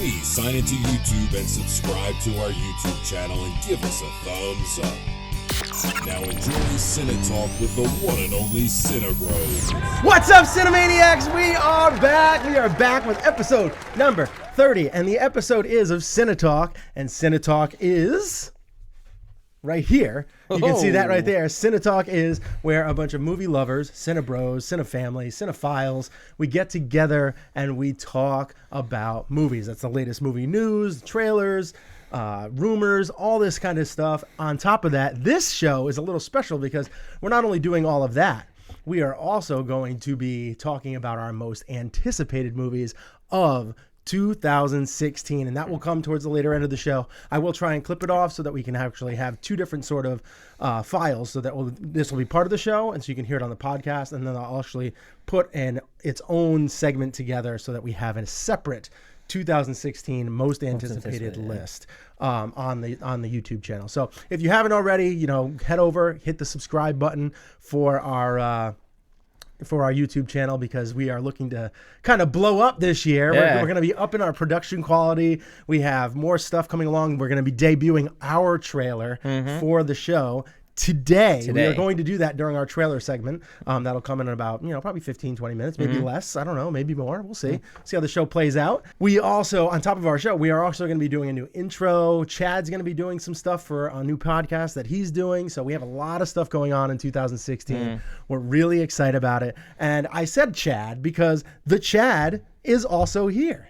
Please sign into YouTube and subscribe to our YouTube channel and give us a thumbs up. Now enjoy CineTalk with the one and only CineBros. What's up, Cinemaniacs? We are back. We are back with episode number 30, and the episode is of CineTalk, and CineTalk is right here. You can see that right there. CineTalk is where a bunch of movie lovers, CineBros, CineFamily, Cinephiles, we get together and we talk about movies. That's the latest movie news, trailers, rumors, all this kind of stuff. On top of that, this show is a little special because we're not only doing all of that, we are also going to be talking about our most anticipated movies of 2016, and that will come towards the later end of the show. I will try and clip it off so that we can actually have two different sort of files, so that this will be part of the show, and so you can hear it on the podcast, and then I'll actually put in its own segment together so that we have a separate 2016 most anticipated list on the YouTube channel. So if you haven't already, head over, hit the subscribe button for our YouTube channel, because we are looking to kind of blow up this year. We're going to be upping our production quality. We have more stuff coming along. We're going to be debuting our trailer for the show today. We are going to do that during our trailer segment. That'll come in about, probably 15, 20 minutes, maybe less. I don't know, maybe more. We'll see. See how the show plays out. We also, on top of our show, we are also going to be doing a new intro. Chad's going to be doing some stuff for a new podcast that he's doing. So we have a lot of stuff going on in 2016. We're really excited about it. And I said Chad because the Chad is also here.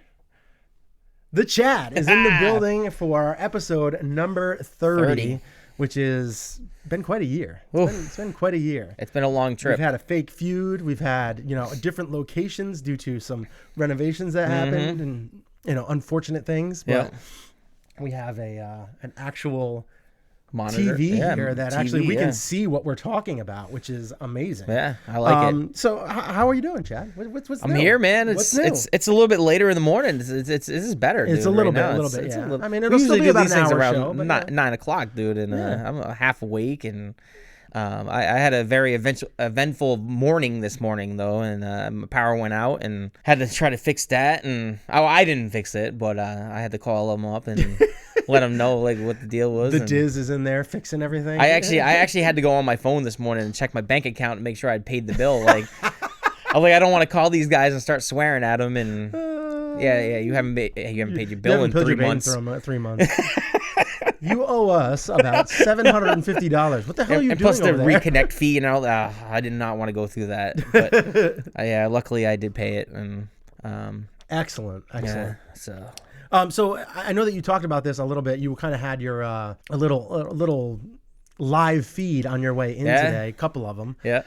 The Chad is in the building for our episode number 30. Which has been quite a year. It's been quite a year. It's been a long trip. We've had a fake feud. We've had, different locations due to some renovations that happened and, unfortunate things. But we have an actual monitor TV here that actually we can see what we're talking about, which is amazing. Yeah, I like it. So how are you doing, Chad? What's I'm new? here, man. What's new? It's a little bit later in the morning. This is better. It's dude, a little right bit, now. Yeah. I mean, we it'll still usually be do about these an things hour around show, but 9 o'clock, dude, and I'm half awake, and I had a very eventful morning this morning, though, and my power went out, and had to try to fix that, and I didn't fix it, but I had to call them up and let them know what the deal was. The Diz is in there fixing everything. I actually had to go on my phone this morning and check my bank account and make sure I'd paid the bill. I don't want to call these guys and start swearing at them. And you haven't paid your bill in 3 months. 3 months. You owe us about $750. What the hell are you doing plus the over there? reconnect fee and all that. I did not want to go through that, but luckily I did pay it. And excellent. Yeah, so I know that you talked about this a little bit. You kind of had your a little live feed on your way in today, a couple of them. Yeah.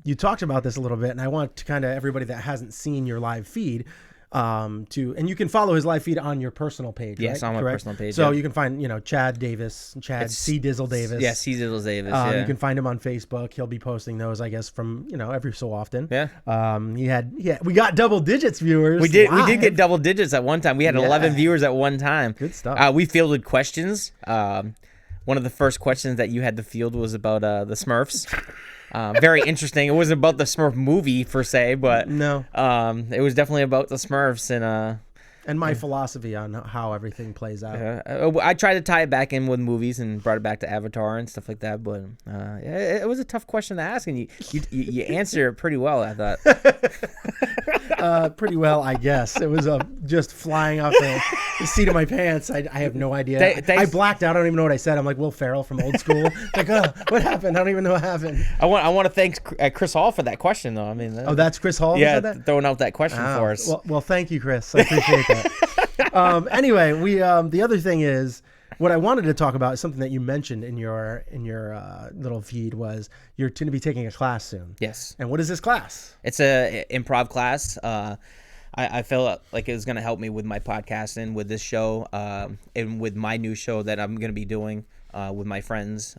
You talked about this a little bit, and I want to kind of everybody that hasn't seen your live feed and you can follow his live feed on your personal page. Yes, right? on my Correct? personal page. So you can find Chad Davis, C Dizzle Davis. Yeah, C Dizzle Davis. You can find him on Facebook. He'll be posting those, I guess, from every so often. Yeah. We got double digits viewers. We did get double digits at one time. We had 11 viewers at one time. Good stuff. We fielded questions. One of the first questions that you had to field was about the Smurfs. Very interesting. It wasn't about the Smurf movie per se, but no, it was definitely about the Smurfs and my philosophy on how everything plays out. I tried to tie it back in with movies and brought it back to Avatar and stuff like that, but it was a tough question to ask, and you answered it pretty well, I thought. Pretty well, I guess. It was just flying off the seat of my pants. I have no idea. I blacked out. I don't even know what I said. I'm like Will Ferrell from Old School. What happened? I don't even know what happened. I want to thank Chris Hall for that question, though. I mean, that's Chris Hall? Yeah, throwing out that question for us. Well, thank you, Chris. I appreciate that. Anyway, we the other thing is, what I wanted to talk about is something that you mentioned in your little feed was you're going to be taking a class soon. Yes. And what is this class? It's a improv class. I felt like it was going to help me with my podcasting, with this show, and with my new show that I'm going to be doing with my friends.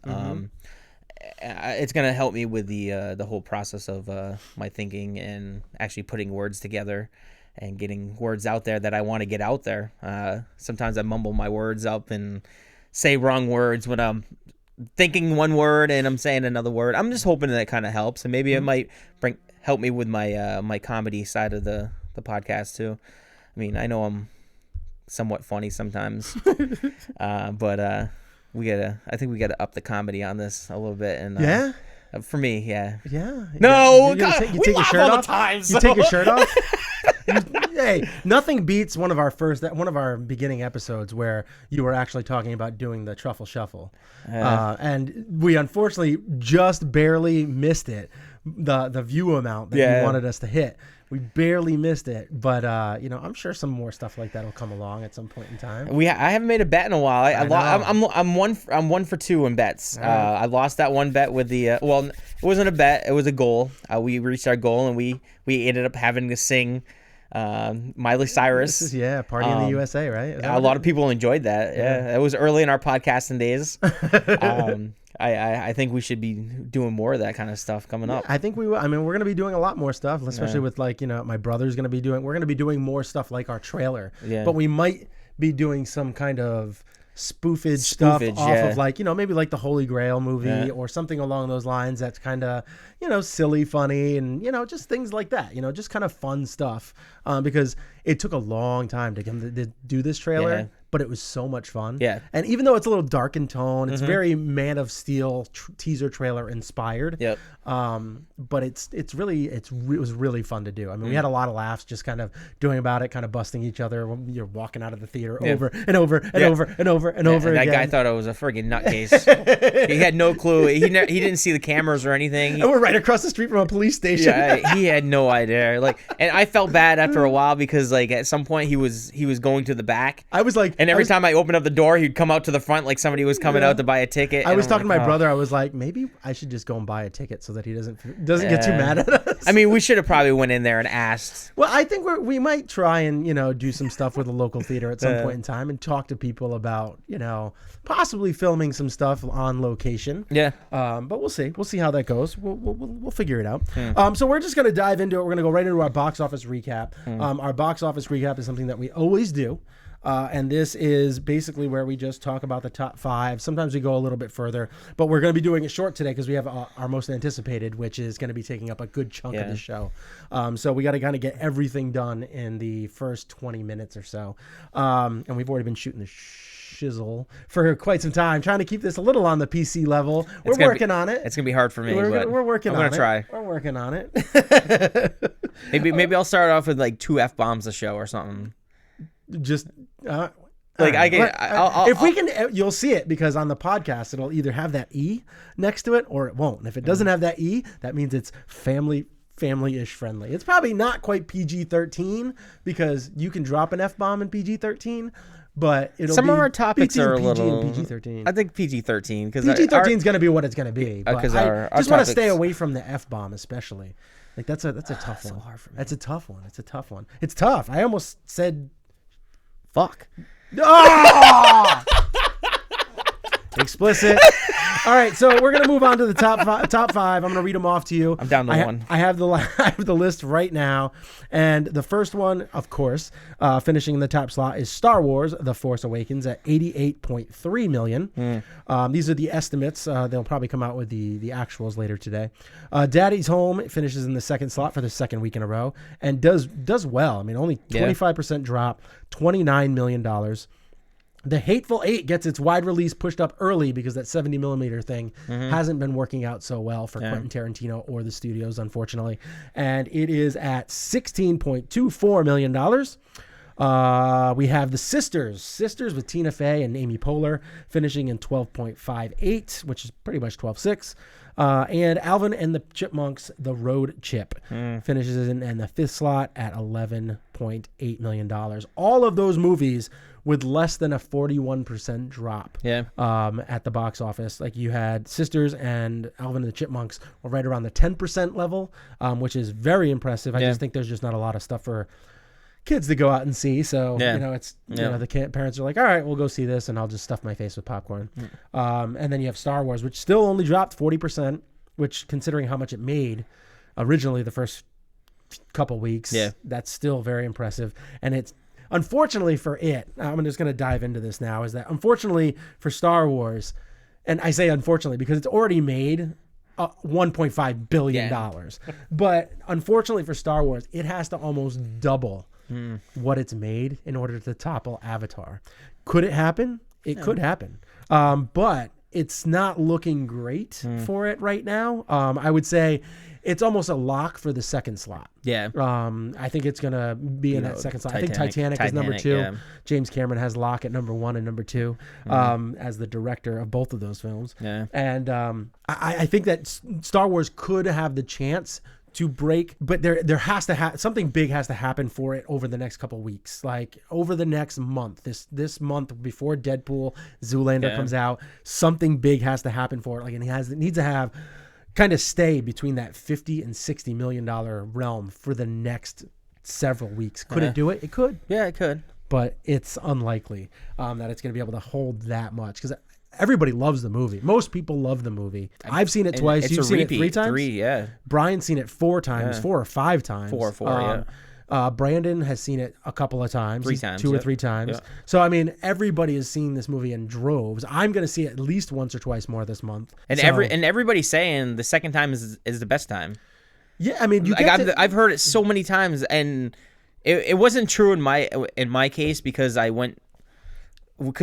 It's going to help me with the whole process of my thinking and actually putting words together and getting words out there that I want to get out there. Sometimes I mumble my words up and say wrong words when I'm thinking one word and I'm saying another word. I'm just hoping that kind of helps, and maybe it might help me with my my comedy side of the podcast too. I mean, I know I'm somewhat funny sometimes. But I think we gotta up the comedy on this a little bit. And Yeah? For me, yeah. Yeah. No, you God, take we your laugh shirt all the off? time, You so- take your shirt off? Hey, nothing beats one of our beginning episodes where you were actually talking about doing the truffle shuffle. And we unfortunately just barely missed it. The view amount that you wanted us to hit. We barely missed it, but I'm sure some more stuff like that will come along at some point in time. I haven't made a bet in a while. I'm 1 for 2 in bets. Right. I lost that one bet with the it wasn't a bet, it was a goal. We reached our goal and we ended up having to sing Miley Cyrus. This is Party in the USA, right? Is that A lot of people enjoyed that. Yeah, it was early in our podcasting days. I think we should be doing more of that kind of stuff coming up. I think we will. I mean, we're going to be doing a lot more stuff, especially with my brother's going to be doing. We're going to be doing more stuff like our trailer. Yeah. But we might be doing some kind of spoofage stuff off of maybe like the Holy Grail movie or something along those lines. That's kind of silly, funny, and just things like that. Just kind of fun stuff. Because it took a long time to do this trailer. Yeah. But it was so much fun. Yeah. And even though it's a little dark in tone, it's very Man of Steel teaser trailer inspired. Yep. But it was really fun to do. I mean, we had a lot of laughs just kind of doing about it, kind of busting each other when you're walking out of the theater over and over and over and over and over again. That guy thought I was a friggin' nutcase. He had no clue. He didn't see the cameras or anything. And we're right across the street from a police station. Yeah, he had no idea. And I felt bad after a while because at some point he was going to the back. I was like. And every time I opened up the door, he'd come out to the front like somebody was coming out to buy a ticket. I was talking to my brother. I was like, maybe I should just go and buy a ticket so that he doesn't get too mad at us. I mean, we should have probably went in there and asked. Well, I think we might try and do some stuff with a local theater at some point in time and talk to people about possibly filming some stuff on location. Yeah. But we'll see. We'll see how that goes. We'll figure it out. So we're just gonna dive into it. We're gonna go right into our box office recap. Our box office recap is something that we always do. And this is basically where we just talk about the top 5. Sometimes we go a little bit further, but we're going to be doing it short today because we have our most anticipated, which is going to be taking up a good chunk of the show. So we got to kind of get everything done in the first 20 minutes or so. And we've already been shooting the shizzle for quite some time, trying to keep this a little on the PC level. We're working on it. It's going to be hard for me, but we're working on it. I'm going to try. We're working on it. Maybe I'll start off with like 2 F-bombs a show or something. Just if we can, you'll see it because on the podcast it'll either have that E next to it or it won't. And if it doesn't have that E, that means it's family-ish friendly. It's probably not quite PG-13 because you can drop an F-bomb in PG-13, but it'll some be of our topics are a PG little and PG-13. I think PG-13 because PG-13 is going to be what it's going to be. Because I just want to stay away from the F-bomb, especially. Like that's a tough one. So hard for me. That's a tough one. It's a tough one. It's tough. I almost said. Fuck. Oh! Explicit. All right, so we're gonna move on to the top 5. I'm gonna read them off to you. I'm down to one. I have the list right now, and the first one, of course, finishing in the top slot is Star Wars: The Force Awakens at $88.3 million. These are the estimates. They'll probably come out with the actuals later today. Daddy's Home finishes in the second slot for the second week in a row and does well. I mean, only 25% drop, $29 million. The Hateful Eight gets its wide release pushed up early because that 70 millimeter thing hasn't been working out so well for Quentin Tarantino or the studios, unfortunately. And it is at $16.24 million. We have The Sisters with Tina Fey and Amy Poehler finishing in 12.58, which is pretty much 12.6. And Alvin and the Chipmunks, The Road Chip, finishes in the fifth slot at $11.8 million. All of those movies with less than a 41% drop at the box office. Like you had Sisters and Alvin and the Chipmunks were right around the 10% level, which is very impressive. I just think there's just not a lot of stuff for kids to go out and see. So, it's, the parents are like, all right, we'll go see this and I'll just stuff my face with popcorn. And then you have Star Wars, which still only dropped 40%, which considering how much it made originally the first couple weeks, that's still very impressive. And it's, unfortunately for it, I'm just going to dive into this now, is that unfortunately for Star Wars, and I say unfortunately because it's already made $1.5 billion. But unfortunately for Star Wars, it has to almost double what it's made in order to topple Avatar. Could it happen? It could happen. But it's not looking great for it right now. I would say it's almost a lock for the second slot. Yeah. I think it's going to be in that second slot. I think Titanic is number 2. Yeah. James Cameron has Locke at number 1 and number 2 as the director of both of those films. Yeah. And I think that Star Wars could have the chance to break, but there has to something big has to happen for it over the next couple weeks, like over the next month. This month before Deadpool, Zoolander comes out, something big has to happen for it. Like, and it needs to have kind of stay between that $50 and $60 million realm for the next several weeks. Could it do it? It could. Yeah, it could. But it's unlikely that it's going to be able to hold that much, because everybody loves the movie. Most people love the movie. I've seen it twice. You've seen it 3 times? 3, yeah. Brian's seen it 4 times, 4 or 5 times. 4, yeah. Brandon has seen it a couple of times. 3 times. 2 or 3 times. Yeah. So, I mean, everybody has seen this movie in droves. I'm going to see it at least once or twice more this month. And everybody's saying the second time is the best time. Yeah, I mean, I've heard it so many times, and it wasn't true in my case, because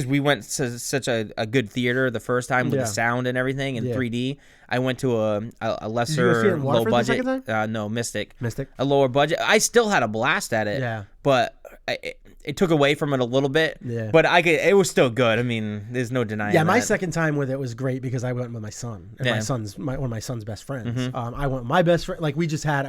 we went to such a good theater the first time with the sound and everything in 3D. I went to a lesser low budget. No, Mystic. A lower budget. I still had a blast at it. Yeah. But it took away from it a little bit. Yeah. But it was still good. I mean, there's no denying. Yeah, my second time with it was great because I went with my son. And my son's one of my son's best friends. I went with my best friend. Like, we just had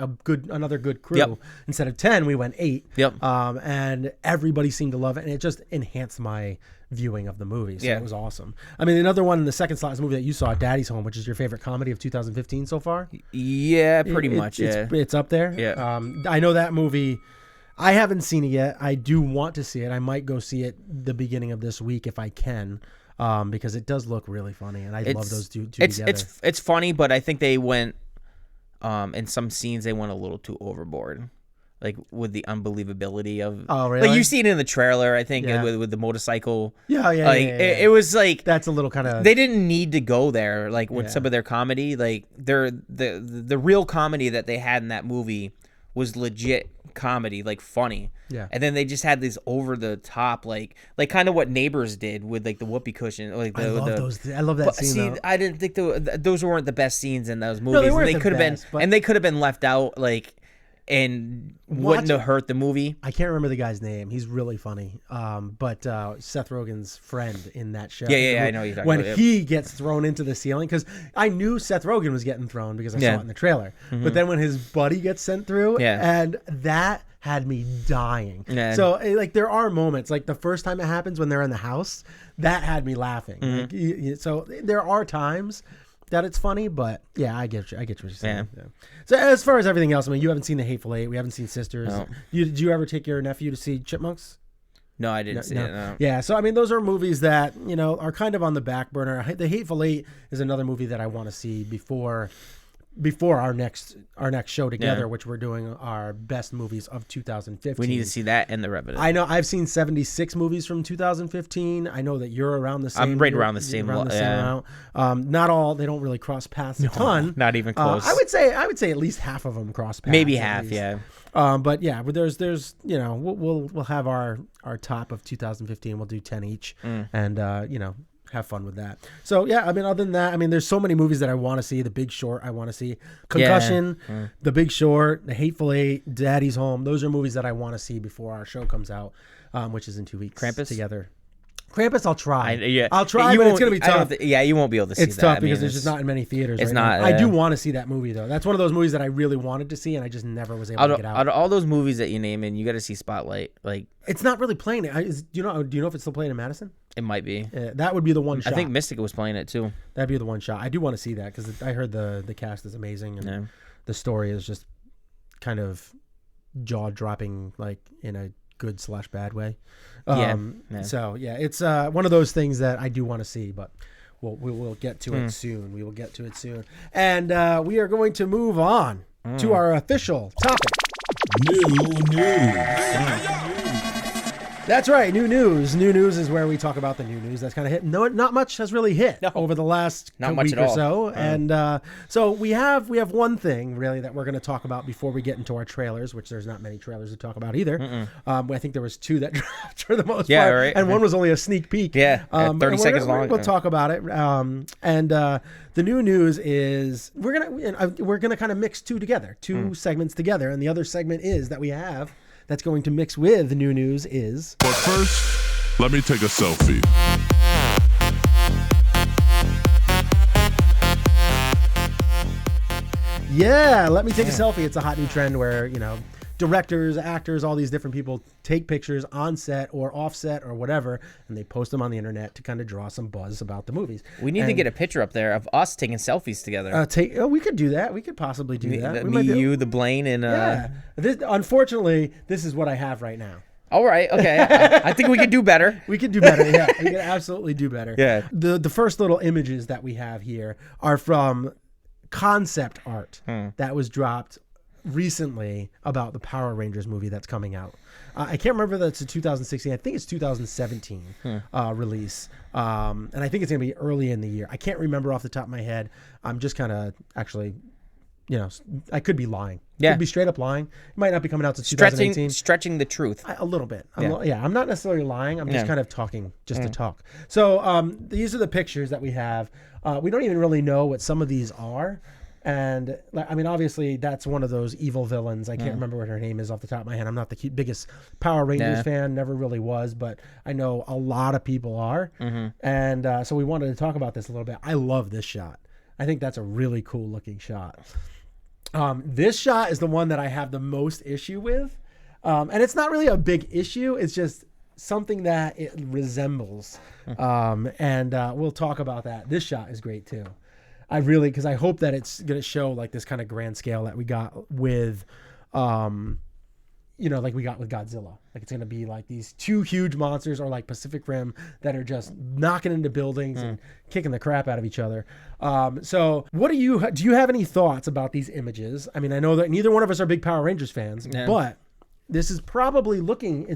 another good crew. Yep. Instead of 10, we went 8. Yep. And everybody seemed to love it, and it just enhanced my viewing of the movie. So it was awesome. I mean, another one in the second slot is a movie that you saw, Daddy's Home, which is your favorite comedy of 2015 so far. Yeah, pretty much. It's up there. Yeah. I know that movie. I haven't seen it yet. I do want to see it. I might go see it the beginning of this week if I can, because it does look really funny, and I love those two together. It's funny, but I think they went in some scenes they went a little too overboard. Like, with the unbelievability of... Oh, really? Like, you see it in the trailer, I think, with the motorcycle. Yeah. It was like... That's a little kind of... They didn't need to go there, like, with some of their comedy. Like, the real comedy that they had in that movie was legit comedy, like, funny. Yeah. And then they just had this over-the-top, like kind of what Neighbors did with, like, the whoopee cushion. Like, I love that scene, see, though. I didn't think those weren't the best scenes in those movies. No, they weren't the best, and they could have been left out, like... And wouldn't have hurt the movie. I can't remember the guy's name. He's really funny. But Seth Rogen's friend in that show. Yeah, I know you're talking when about it. He gets thrown into the ceiling, because I knew Seth Rogen was getting thrown because I saw it in the trailer. Mm-hmm. But then when his buddy gets sent through, and that had me dying. Yeah. So, like, there are moments, like the first time it happens when they're in the house, that had me laughing. Mm-hmm. Like, so there are times that it's funny, but yeah, I get what you're saying. Yeah. So as far as everything else, I mean, you haven't seen The Hateful Eight. We haven't seen Sisters. No. Did you ever take your nephew to see Chipmunks? No, I didn't see it. No. Yeah, so I mean, those are movies that, are kind of on the back burner. The Hateful Eight is another movie that I want to see before our next show together, which we're doing our best movies of 2015. We need to see that and The Revenant. I know I've seen 76 movies from 2015. I know that you're around the same. I'm right around the same amount. Not all. They don't really cross paths a ton. Not even close. I would say at least half of them cross paths. Maybe half. Yeah. But yeah, but there's we'll have our top of 2015. We'll do 10 each, and have fun with that. So yeah, I mean, other than that, I mean, there's so many movies that I want to see. The Big Short, I want to see. Concussion, The Big Short, The Hateful Eight, Daddy's Home. Those are movies that I want to see before our show comes out, which is in 2 weeks. Krampus together. Krampus, I'll try. I'll try, but it's gonna be tough. You won't be able to see that. It's tough because there's just not in many theaters. It's right not. now. I do want to see that movie though. That's one of those movies that I really wanted to see, and I just never was able to get out. Out of all those movies that you name, you got to see Spotlight. Like, it's not really playing it. Do you know if it's still playing in Madison? It might be. That would be the one shot. I think Mystic was playing it too. That'd be the one shot. I do want to see that because I heard the cast is amazing, and the story is just kind of jaw dropping, like in a good / bad way. So yeah, it's one of those things that I do want to see, but we will get to it soon. We will get to it soon, and we are going to move on to our official topic. New news. That's right. New news. New news is where we talk about the new news that's kind of hit. No, not much has really hit over the last week or so. And so we have one thing really that we're going to talk about before we get into our trailers, which there's not many trailers to talk about either. I think there was 2 that dropped for the most part, right. And one was only a sneak peek. 30 seconds long. We'll talk about it. The new news is we're gonna kind of mix 2 together, 2 segments together, and the other segment is that we have. That's going to mix with the new news is... But first, let me take a selfie. Yeah, let me take a selfie. It's a hot new trend where, directors, actors, all these different people take pictures on set or off set or whatever, and they post them on the internet to kind of draw some buzz about the movies. We need to get a picture up there of us taking selfies together. We could do that. We could possibly do that. You, the Blaine, and... Yeah. Unfortunately, this is what I have right now. All right, okay. I think we could do better. We could do better, yeah. We could absolutely do better. Yeah. The first little images that we have here are from concept art that was dropped recently about the Power Rangers movie that's coming out. I can't remember that it's a 2016. I think it's 2017 release. And I think it's going to be early in the year. I can't remember off the top of my head. I'm just kind of actually, I could be lying. Could be straight up lying. It might not be coming out to 2018. Stretching the truth. A little bit. I'm not necessarily lying. I'm just kind of talking just to talk. So these are the pictures that we have. We don't even really know what some of these are. And I mean, obviously, that's one of those evil villains. I can't remember what her name is off the top of my head. I'm not the biggest Power Rangers fan, never really was, but I know a lot of people are. And so we wanted to talk about this a little bit. I love this shot. I think that's a really cool looking shot. This shot is the one that I have the most issue with. And it's not really a big issue. It's just something that it resembles. And we'll talk about that. This shot is great too. Because I hope that it's going to show like this kind of grand scale that we got with, like we got with Godzilla. Like it's going to be like these 2 huge monsters or like Pacific Rim that are just knocking into buildings and kicking the crap out of each other. So what do you have any thoughts about these images? I mean, I know that neither one of us are big Power Rangers fans, but this is probably looking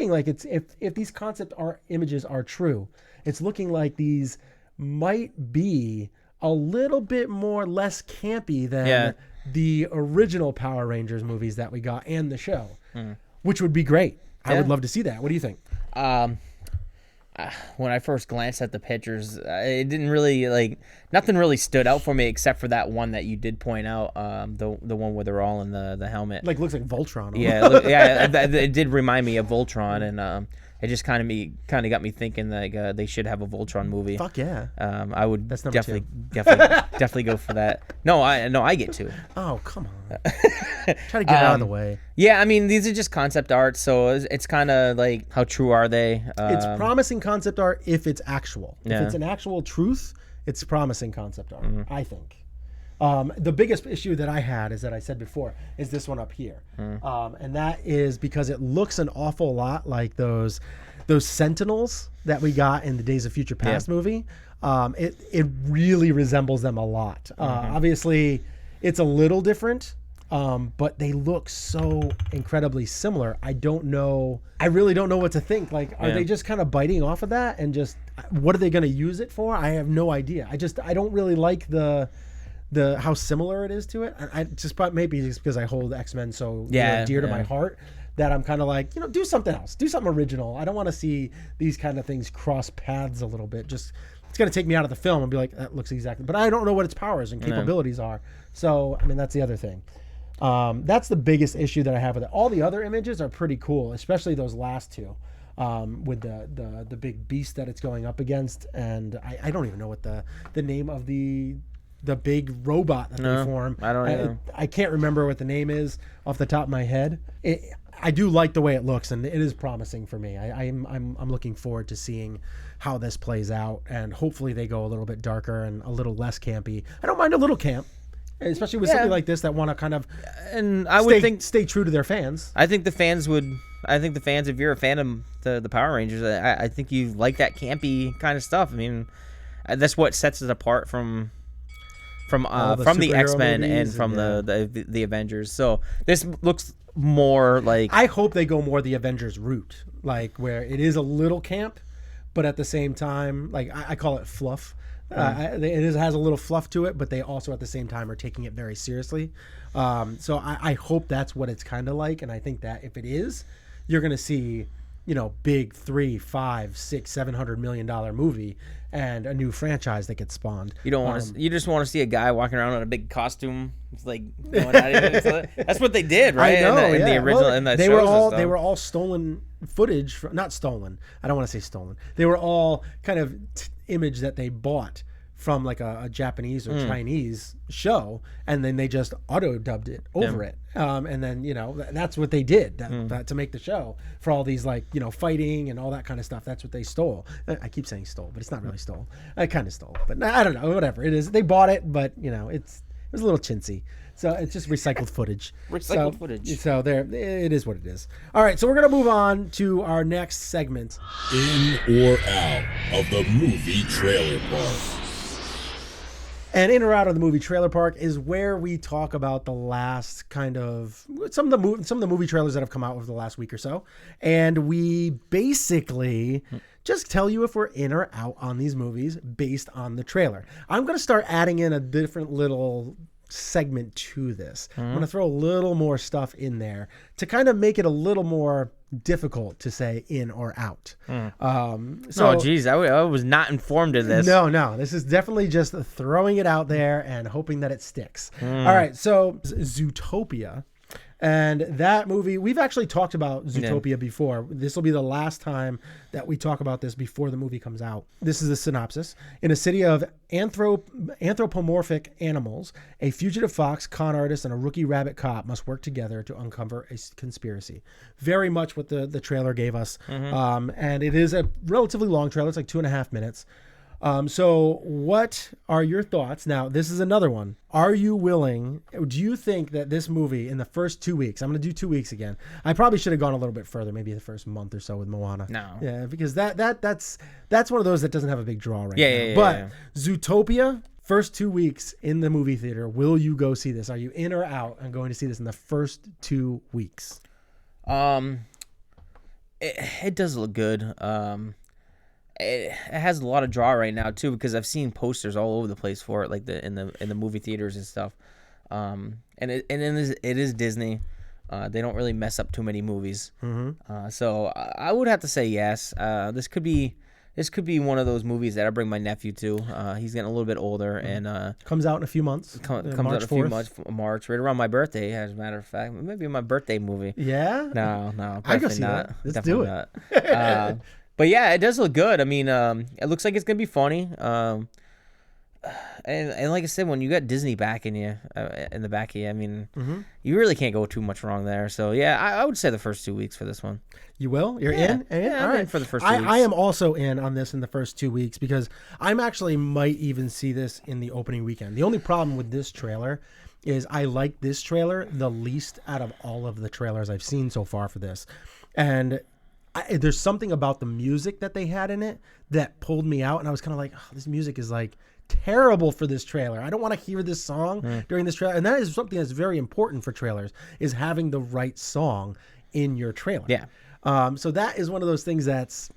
like if these concept art images are true, it's looking like these might be a little bit less campy than the original Power Rangers movies that we got and the show, which would be great. I would love to see that. What do you think? When I first glanced at the pictures, it didn't really nothing really stood out for me except for that one that you did point out, the one where they're all in the helmet. Like looks like Voltron. It did remind me of Voltron, and it just kind of got me thinking like they should have a Voltron movie. Fuck yeah. I would That's definitely go for that. No, I get to. Oh, come on. Try to get out of the way. Yeah, I mean, these are just concept art, so it's kind of like, how true are they? It's promising concept art if it's actual. If it's an actual truth, it's promising concept art, I think. The biggest issue that I had is that I said before is this one up here. And that is because it looks an awful lot like those Sentinels that we got in the Days of Future Past movie. It really resembles them a lot. Obviously, it's a little different, but they look so incredibly similar. I really don't know what to think. Like, are they just kind of biting off of that and just, what are they going to use it for? I have no idea. I don't really like the how similar it is to it. I just maybe just because I hold X-Men so dear to my heart that I'm kind of like, do something else, do something original. I don't want to see these kind of things cross paths a little bit. Just it's going to take me out of the film and be like, that looks exactly. But I don't know what its powers and capabilities are. So I mean, that's the other thing. That's the biggest issue that I have with it. All the other images are pretty cool, especially those last 2. With the big beast that it's going up against, and I don't even know what the name of the big robot that they form. I don't know. I can't remember what the name is off the top of my head. I do like the way it looks, and it is promising for me. I'm looking forward to seeing how this plays out, and hopefully they go a little bit darker and a little less campy. I don't mind a little camp, especially with something like this that want to kind of stay true to their fans. I think the fans, if you're a fan of the Power Rangers, I think you like that campy kind of stuff. I mean, that's what sets it apart from from the superhero X-Men and movies from and, the Avengers. So this looks more like I hope they go more the Avengers route, like where it is a little camp, but at the same time, like I call it fluff. It has a little fluff to it, but they also at the same time are taking it very seriously. So I hope that's what it's kind of like, and I think that if it is, you're going to see, big $300, $500, $600, $700 million movie and a new franchise that gets spawned. you don't want to. You just want to see a guy walking around in a big costume. It's like going out that's what they did, right? I know, in the original, well, in the they shows were and all stuff. they were all stolen footage. Not stolen. I don't want to say stolen. They were all kind of image that they bought from like a Japanese or Chinese show, and then they just auto dubbed it over it. And then that's what they did that to make the show for all these fighting and all that kind of stuff. That's what they stole. I keep saying stole, but it's not really stole. I kind of stole, but I don't know. Whatever it is, they bought it, but it was a little chintzy. So it's just recycled footage. Footage. So there, it is what it is. All right, so we're gonna move on to our next segment. In or out of the movie trailer park. And in or out of the movie trailer park is where we talk about the last kind of some of the movie trailers that have come out over the last week or so, and we basically just tell you if we're in or out on these movies based on the trailer. I'm going to start adding in a different little segment to this. I'm going to throw a little more stuff in there to kind of make it a little more difficult to say in or out. Geez, I was not informed of this. No, this is definitely just throwing it out there and hoping that it sticks. All right, so Zootopia. And that movie, we've actually talked about Zootopia before. This will be the last time that we talk about this before the movie comes out. This is the synopsis. In a city of anthropomorphic animals, a fugitive fox, con artist, and a rookie rabbit cop must work together to uncover a conspiracy. Very much what the trailer gave us. And it is a relatively long trailer. It's like 2.5 minutes. So what are your thoughts? Now, this is another one. Are you willing? Do you think that this movie in the first 2 weeks, I'm going to do 2 weeks again. I probably should have gone a little bit further, maybe the first month or so with Moana. No. Yeah, because that's one of those that doesn't have a big draw right now. But Zootopia, first 2 weeks in the movie theater, will you go see this? Are you in or out on going to see this in the first 2 weeks? It does look good. It has a lot of draw right now too, because I've seen posters all over the place for it, like in the movie theaters and stuff. And it is Disney. They don't really mess up too many movies. So I would have to say yes. This could be one of those movies that I bring my nephew to. He's getting a little bit older and comes out in a few months. Comes out in a few months, March, right around my birthday. As a matter of fact, maybe my birthday movie. Yeah. No, I go definitely see not. that. Let's Definitely do it. Not. But yeah, it does look good. I mean, it looks like it's gonna be funny. And like I said, when you got Disney backing you, in the back of you, I mean, you really can't go too much wrong there. So yeah, I would say the first 2 weeks for this one. You will? You're in? Yeah, All I'm right. in for the first 2 weeks. I am also in on this in the first 2 weeks because I'm actually might even see this in the opening weekend. The only problem with this trailer is I like this trailer the least out of all of the trailers I've seen so far for this. And there's something about the music that they had in it that pulled me out, and I was kind of like, oh, this music is like terrible for this trailer. I don't want to hear this song during this trailer. And that is something that's very important for trailers, is having the right song in your trailer. Yeah. So that is one of those things that's,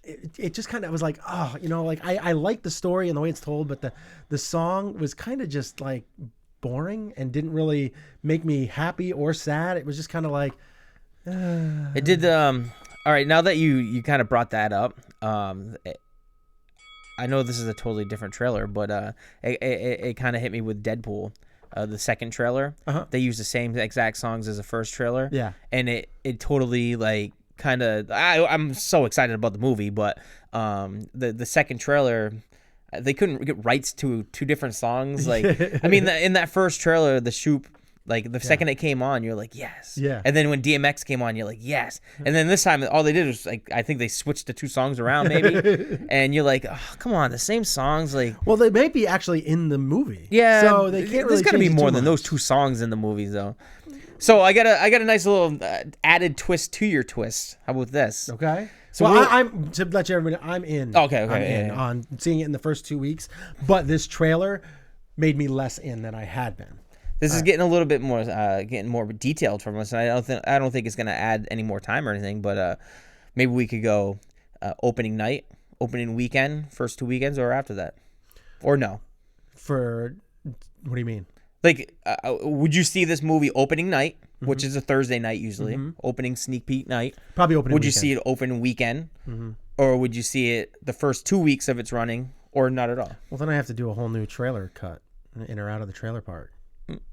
it just kind of was like, oh, like I like the story and the way it's told, but the song was kind of just like boring and didn't really make me happy or sad. It was just kind of like, It did. All right, now that you kind of brought that up, I know this is a totally different trailer, but it kind of hit me with Deadpool, the second trailer. They used the same exact songs as the first trailer. Yeah, and it totally like kind of. I'm so excited about the movie, but the second trailer, they couldn't get rights to two different songs. Like, I mean, in that first trailer, the Shoop. Like, the second it came on, you're like, yes. Yeah. And then when DMX came on, you're like, yes. And then this time, all they did was, like, I think they switched the two songs around, maybe. And you're like, oh, come on, the same songs. Like, well, they may be actually in the movie. Yeah. So they can't really There's got to be change it more too than much. those two songs in the movies, though. So I got a nice little added twist to your twist. How about this? Okay. So well, I'm to let you everybody, I'm in. Okay. I'm in on seeing it in the first 2 weeks. But this trailer made me less in than I had been. This is getting a little bit more, getting more detailed from us. And I don't think it's gonna add any more time or anything. But maybe we could go opening night, opening weekend, first 2 weekends, or after that, or no. For what do you mean? Like, would you see this movie opening night, which is a Thursday night usually, opening sneak peek night? Probably opening. Would you weekend. see it open weekend, or would you see it the first 2 weeks of its running, or not at all? Well, then I have to do a whole new trailer cut in or out of the trailer park.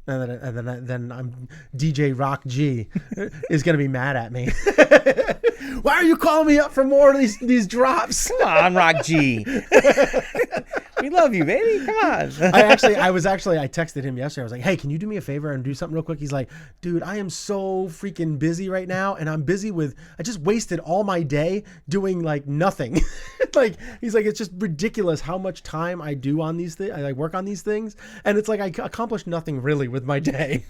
And then I'm DJ Rock G is gonna be mad at me. Why are you calling me up for more of these drops? Come on, Rock G. We love you, baby. Come on. I texted him yesterday. I was like, hey, can you do me a favor and do something real quick? He's like, dude, I am so freaking busy right now. And I'm busy I just wasted all my day doing like nothing. Like, he's like, it's just ridiculous how much time I do on these things. I like work on these things. And it's like, I accomplished nothing really with my day.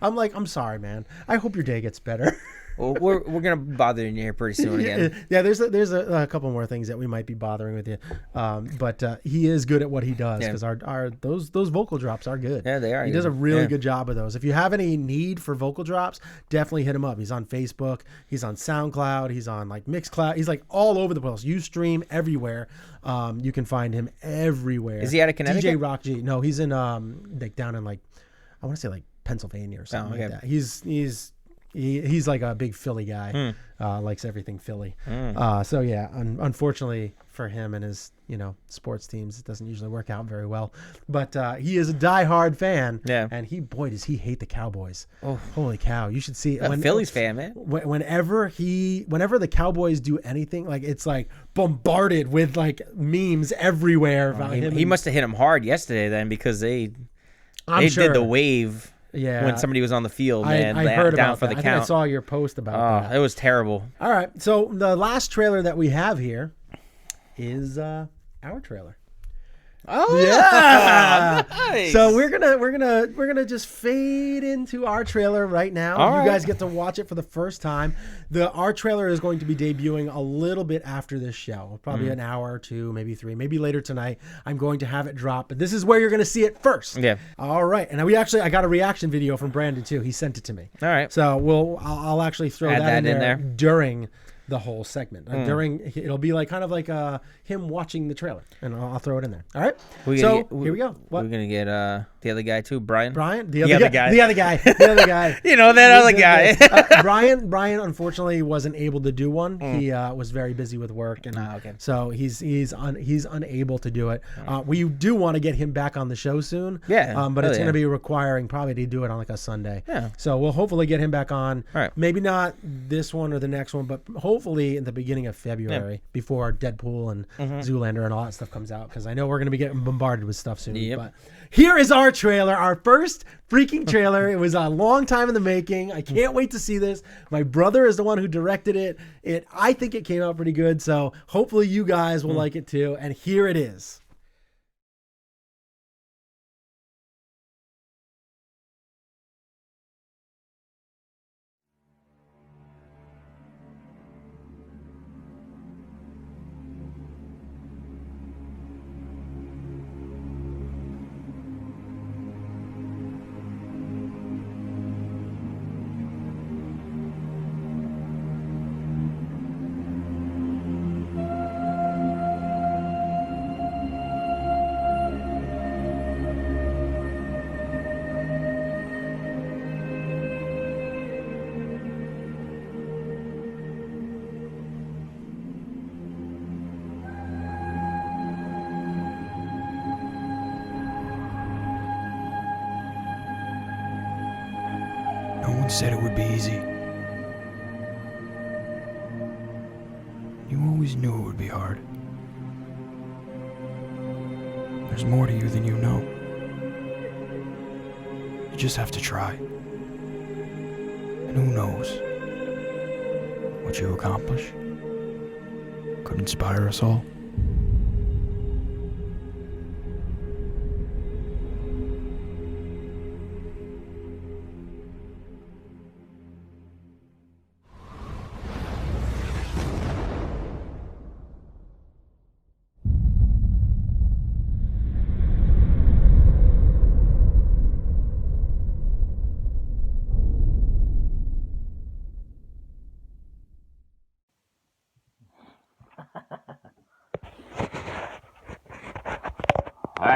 I'm like, I'm sorry, man. I hope your day gets better. Well, we're gonna be bothering you here pretty soon again. Yeah, there's a couple more things that we might be bothering with you, but he is good at what he does because those vocal drops are good. Yeah, they are. He does a really good job of those. If you have any need for vocal drops, definitely hit him up. He's on Facebook. He's on SoundCloud. He's on like Mixcloud. He's like all over the place. Ustream everywhere. You can find him everywhere. Is he out of Connecticut? DJ Rock G. No, he's in like down in like I want to say like Pennsylvania or something like that. He's like a big Philly guy, likes everything Philly. So yeah, unfortunately for him and his sports teams, it doesn't usually work out very well. But he is a diehard fan, and does he hate the Cowboys. Oh, holy cow! You should see Phillies fan, man. Whenever the Cowboys do anything, like it's like bombarded with like memes everywhere about him. He must have hit him hard yesterday then because they sure. did the wave. Yeah, when somebody was on the field, man, I heard down about for that. the I count. think I saw your post about that. It was terrible. All right, so the last trailer that we have here is our trailer. Oh yeah, nice. So we're gonna just fade into our trailer right now. All right. You guys get to watch it for the first time. Our trailer is going to be debuting a little bit after this show, probably an hour or two, maybe 3, maybe later tonight. I'm going to have it drop, but this is where you're gonna see it first. Yeah. All right, and I got a reaction video from Brandon too. He sent it to me. All right. So I'll actually throw that in there during the whole segment. It'll be like kind of like him watching the trailer, and I'll throw it in there. All right. Here we go. What? We're gonna get the other guy too, Brian. The other guy. The other guy. You know that other guy. Brian unfortunately wasn't able to do one. He was very busy with work, and so he's unable to do it. We do want to get him back on the show soon. Yeah. But it's going to be requiring probably to do it on like a Sunday. Yeah. So we'll hopefully get him back on. All right. Maybe not this one or the next one, but hopefully in the beginning of February before Deadpool and Zoolander and all that stuff comes out, because I know we're going to be getting bombarded with stuff soon. Yep. But here is our trailer, our first freaking trailer. It was a long time in the making. I can't wait to see this. My brother is the one who directed it. I think it came out pretty good, so hopefully you guys will like it too. And here it is. No one said it would be easy. You always knew it would be hard. There's more to you than you know. You just have to try. And who knows? What you accomplish could inspire us all.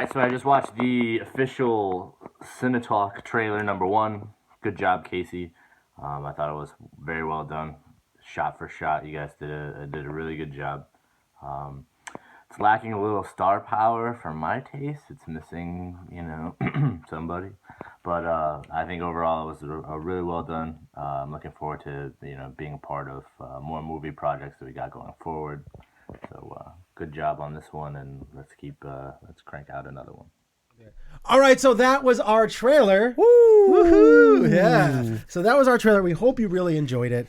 right, so I just watched the official CineTalk trailer #1. Good job, Casey. I thought it was very well done, shot for shot. You guys did a really good job. It's lacking a little star power for my taste. It's missing, somebody. But I think overall it was a really well done. I'm looking forward to being a part of more movie projects that we got going forward. So good job on this one, and let's crank out another one. All right, so that was our trailer. Woo! Woohoo! Yeah. So that was our trailer. We hope you really enjoyed it.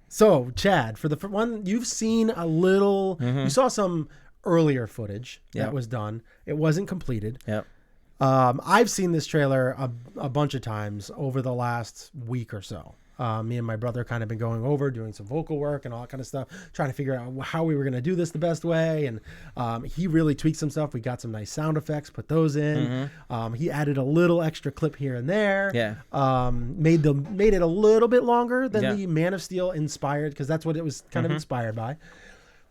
So, Chad, for the one, you've seen a little, you saw some earlier footage that was done. It wasn't completed. Yep. I've seen this trailer a bunch of times over the last week or so. Me and my brother kind of been going over, doing some vocal work and all that kind of stuff, trying to figure out how we were going to do this the best way. And he really tweaked some stuff. We got some nice sound effects, put those in. He added a little extra clip here and there. Yeah. Made it a little bit longer than the Man of Steel inspired, because that's what it was kind of inspired by.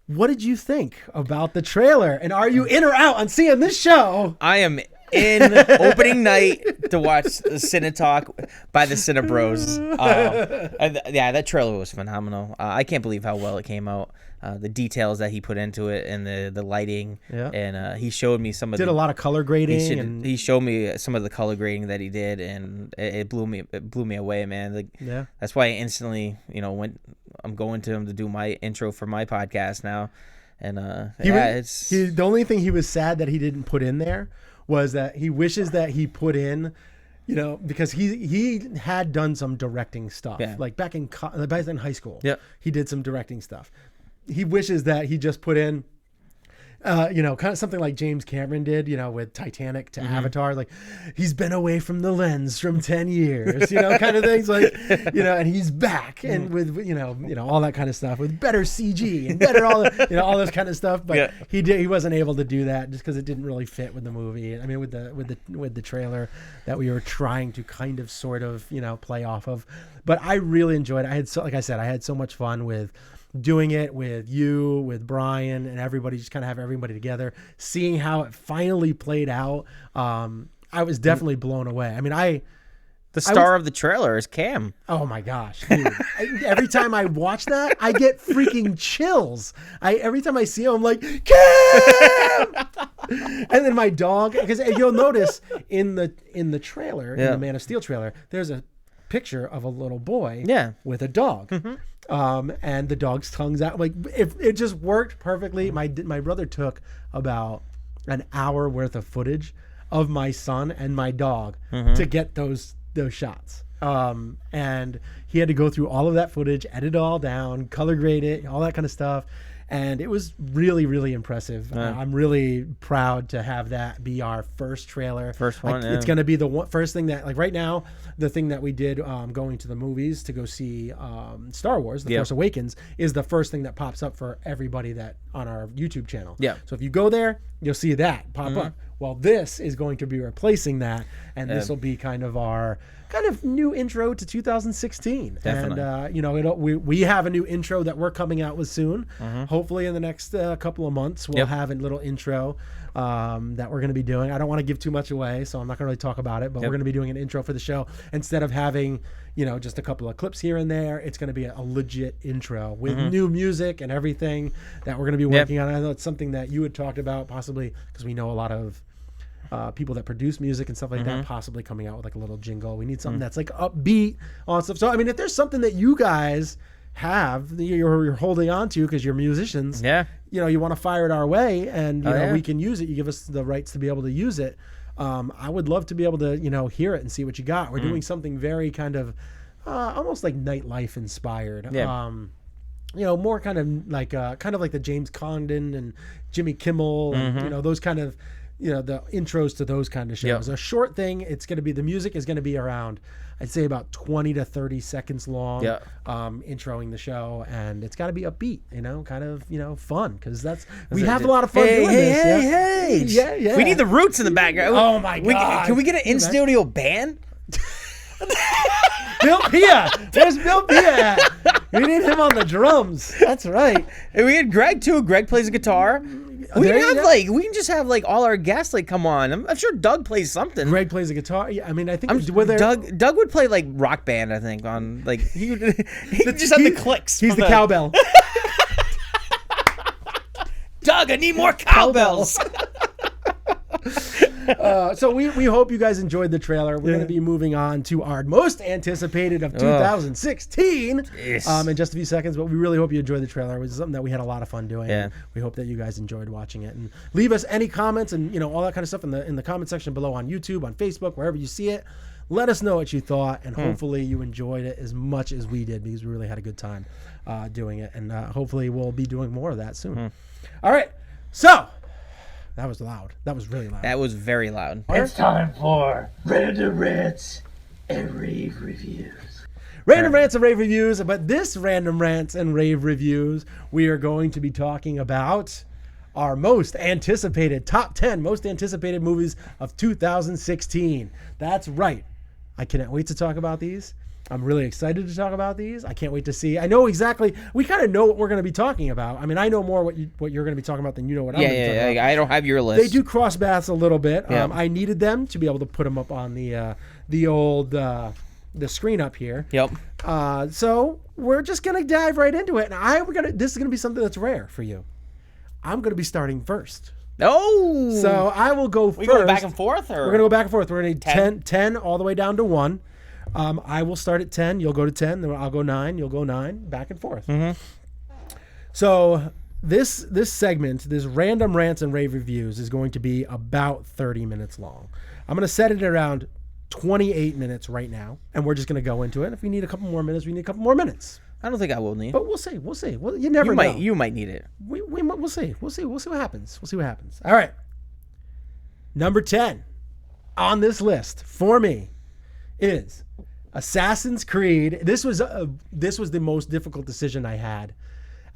What did you think about the trailer? And are you in or out on seeing this show? I am in opening night to watch CineTalk by the CineBros. Yeah, that trailer was phenomenal. I can't believe how well it came out. The details that he put into it and the lighting. Yeah. And he showed me some of a lot of color grading. He showed me some of the color grading that he did, and it blew me away, man. That's why I instantly, I'm going to him to do my intro for my podcast now. And the only thing he was sad that he didn't put in there was that he wishes that he put in, because he had done some directing stuff, like back in high school. Yeah, he did some directing stuff. He wishes that he just put in, kind of something like James Cameron did, with Titanic to Avatar. Like, he's been away from the lens from 10 years, kind of things like, and he's back and with, all that kind of stuff with better CG and better all this kind of stuff. But he wasn't able to do that just because it didn't really fit with the movie. I mean, with the trailer that we were trying to kind of sort of, play off of. But I really enjoyed it. Like I said, I had so much fun with doing it with you, with Brian, and everybody, just kind of have everybody together, seeing how it finally played out. I was definitely blown away. I mean, the star of the trailer is Cam. Oh my gosh, dude. Every time I watch that, I get freaking chills. Every time I see him, I'm like, Cam! And then my dog, because you'll notice in the trailer, in the Man of Steel trailer, there's a picture of a little boy with a dog. And the dog's tongue's out. Like, it just worked perfectly. My brother took about an hour worth of footage of my son and my dog to get those shots. And he had to go through all of that footage, edit it all down, color grade it, all that kind of stuff. And it was really, really impressive. I'm really proud to have that be our first trailer. First one, It's going to be the first thing that, like right now, the thing that we did going to the movies to go see Star Wars, The Force Awakens, is the first thing that pops up for everybody that on our YouTube channel. Yeah. So if you go there, you'll see that pop up. Well, this is going to be replacing that, and this will be kind of our new intro to 2016. Definitely. And we have a new intro that we're coming out with soon. Hopefully in the next couple of months we'll have a little intro that we're going to be doing. I don't want to give too much away, so I'm not going to really talk about it, but we're going to be doing an intro for the show. Instead of having just a couple of clips here and there, it's going to be a legit intro with new music and everything that we're going to be working on. I know it's something that you had talked about, possibly because we know a lot of people that produce music and stuff like that, possibly coming out with like a little jingle. We need something that's like upbeat on stuff. So I mean, if there's something that you guys have you're holding on to because you're musicians, you want to fire it our way, and we can use it. You give us the rights to be able to use it. I would love to be able to hear it and see what you got. We're doing something very kind of almost like nightlife inspired. More kind of like the James Corden and Jimmy Kimmel and those kind of the intros to those kind of shows. A short thing, it's going to be, the music is going to be around, I'd say about 20 to 30 seconds long, introing the show, and it's got to be upbeat, kind of fun, because we have a lot of fun doing this. Hey. We need the Roots in the background. Oh my God. Can we get an in-studio band? Bill Pia. Where's Bill Pia at? We need him on the drums. That's right. And we had Greg too. Greg plays guitar. We There can you have go. we can just have all our guests come on. I'm sure Doug plays something. Greg plays the guitar. Yeah, I mean, I think Doug would play Rock Band. I think on he would just have the clicks. He's from the cowbell. Doug, I need more cowbells. So we hope you guys enjoyed the trailer. We're going to be moving on to our most anticipated of 2016 Yes. in just a few seconds, but we really hope you enjoyed the trailer. It was something that we had a lot of fun doing. Yeah. And we hope that you guys enjoyed watching it. And leave us any comments and all that kind of stuff in the comment section below on YouTube, on Facebook, wherever you see it. Let us know what you thought, and hopefully you enjoyed it as much as we did, because we really had a good time doing it. And hopefully we'll be doing more of that soon. All right. So that was loud. That was really loud. That was very loud. It's time for Random Rants and Rave Reviews. Random Rants and Rave Reviews, but this Random Rants and Rave Reviews, we are going to be talking about our most anticipated, top 10 most anticipated movies of 2016. That's right. I cannot wait to talk about these. I'm really excited to talk about these. I can't wait to see. I know exactly. We kind of know what we're going to be talking about. I mean, I know more what you're going to be talking about than you know what I'm going to be talking about. I don't have your list. They do cross paths a little bit. Yeah. I needed them to be able to put them up on the old the screen up here. Yep. So we're just gonna dive right into it, and this is gonna be something that's rare for you. I'm gonna be starting first. Oh. So I will go first. We going back and forth, or We're gonna go back and forth. We're gonna need 10? 10 all the way down to 1. I will start at 10. You'll go to 10. Then I'll go 9. You'll go 9. Back and forth. Mm-hmm. So this segment, this Random Rants and Rave Reviews, is going to be about 30 minutes long. I'm gonna set it around 28 minutes right now, and we're just gonna go into it. If we need a couple more minutes, we need a couple more minutes. I don't think I will need. But we'll see. We'll see. Well, you never know. You might need it. We'll see. We'll see what happens. We'll see what happens. All right. Number 10 on this list for me is Assassin's Creed. This was the most difficult decision I had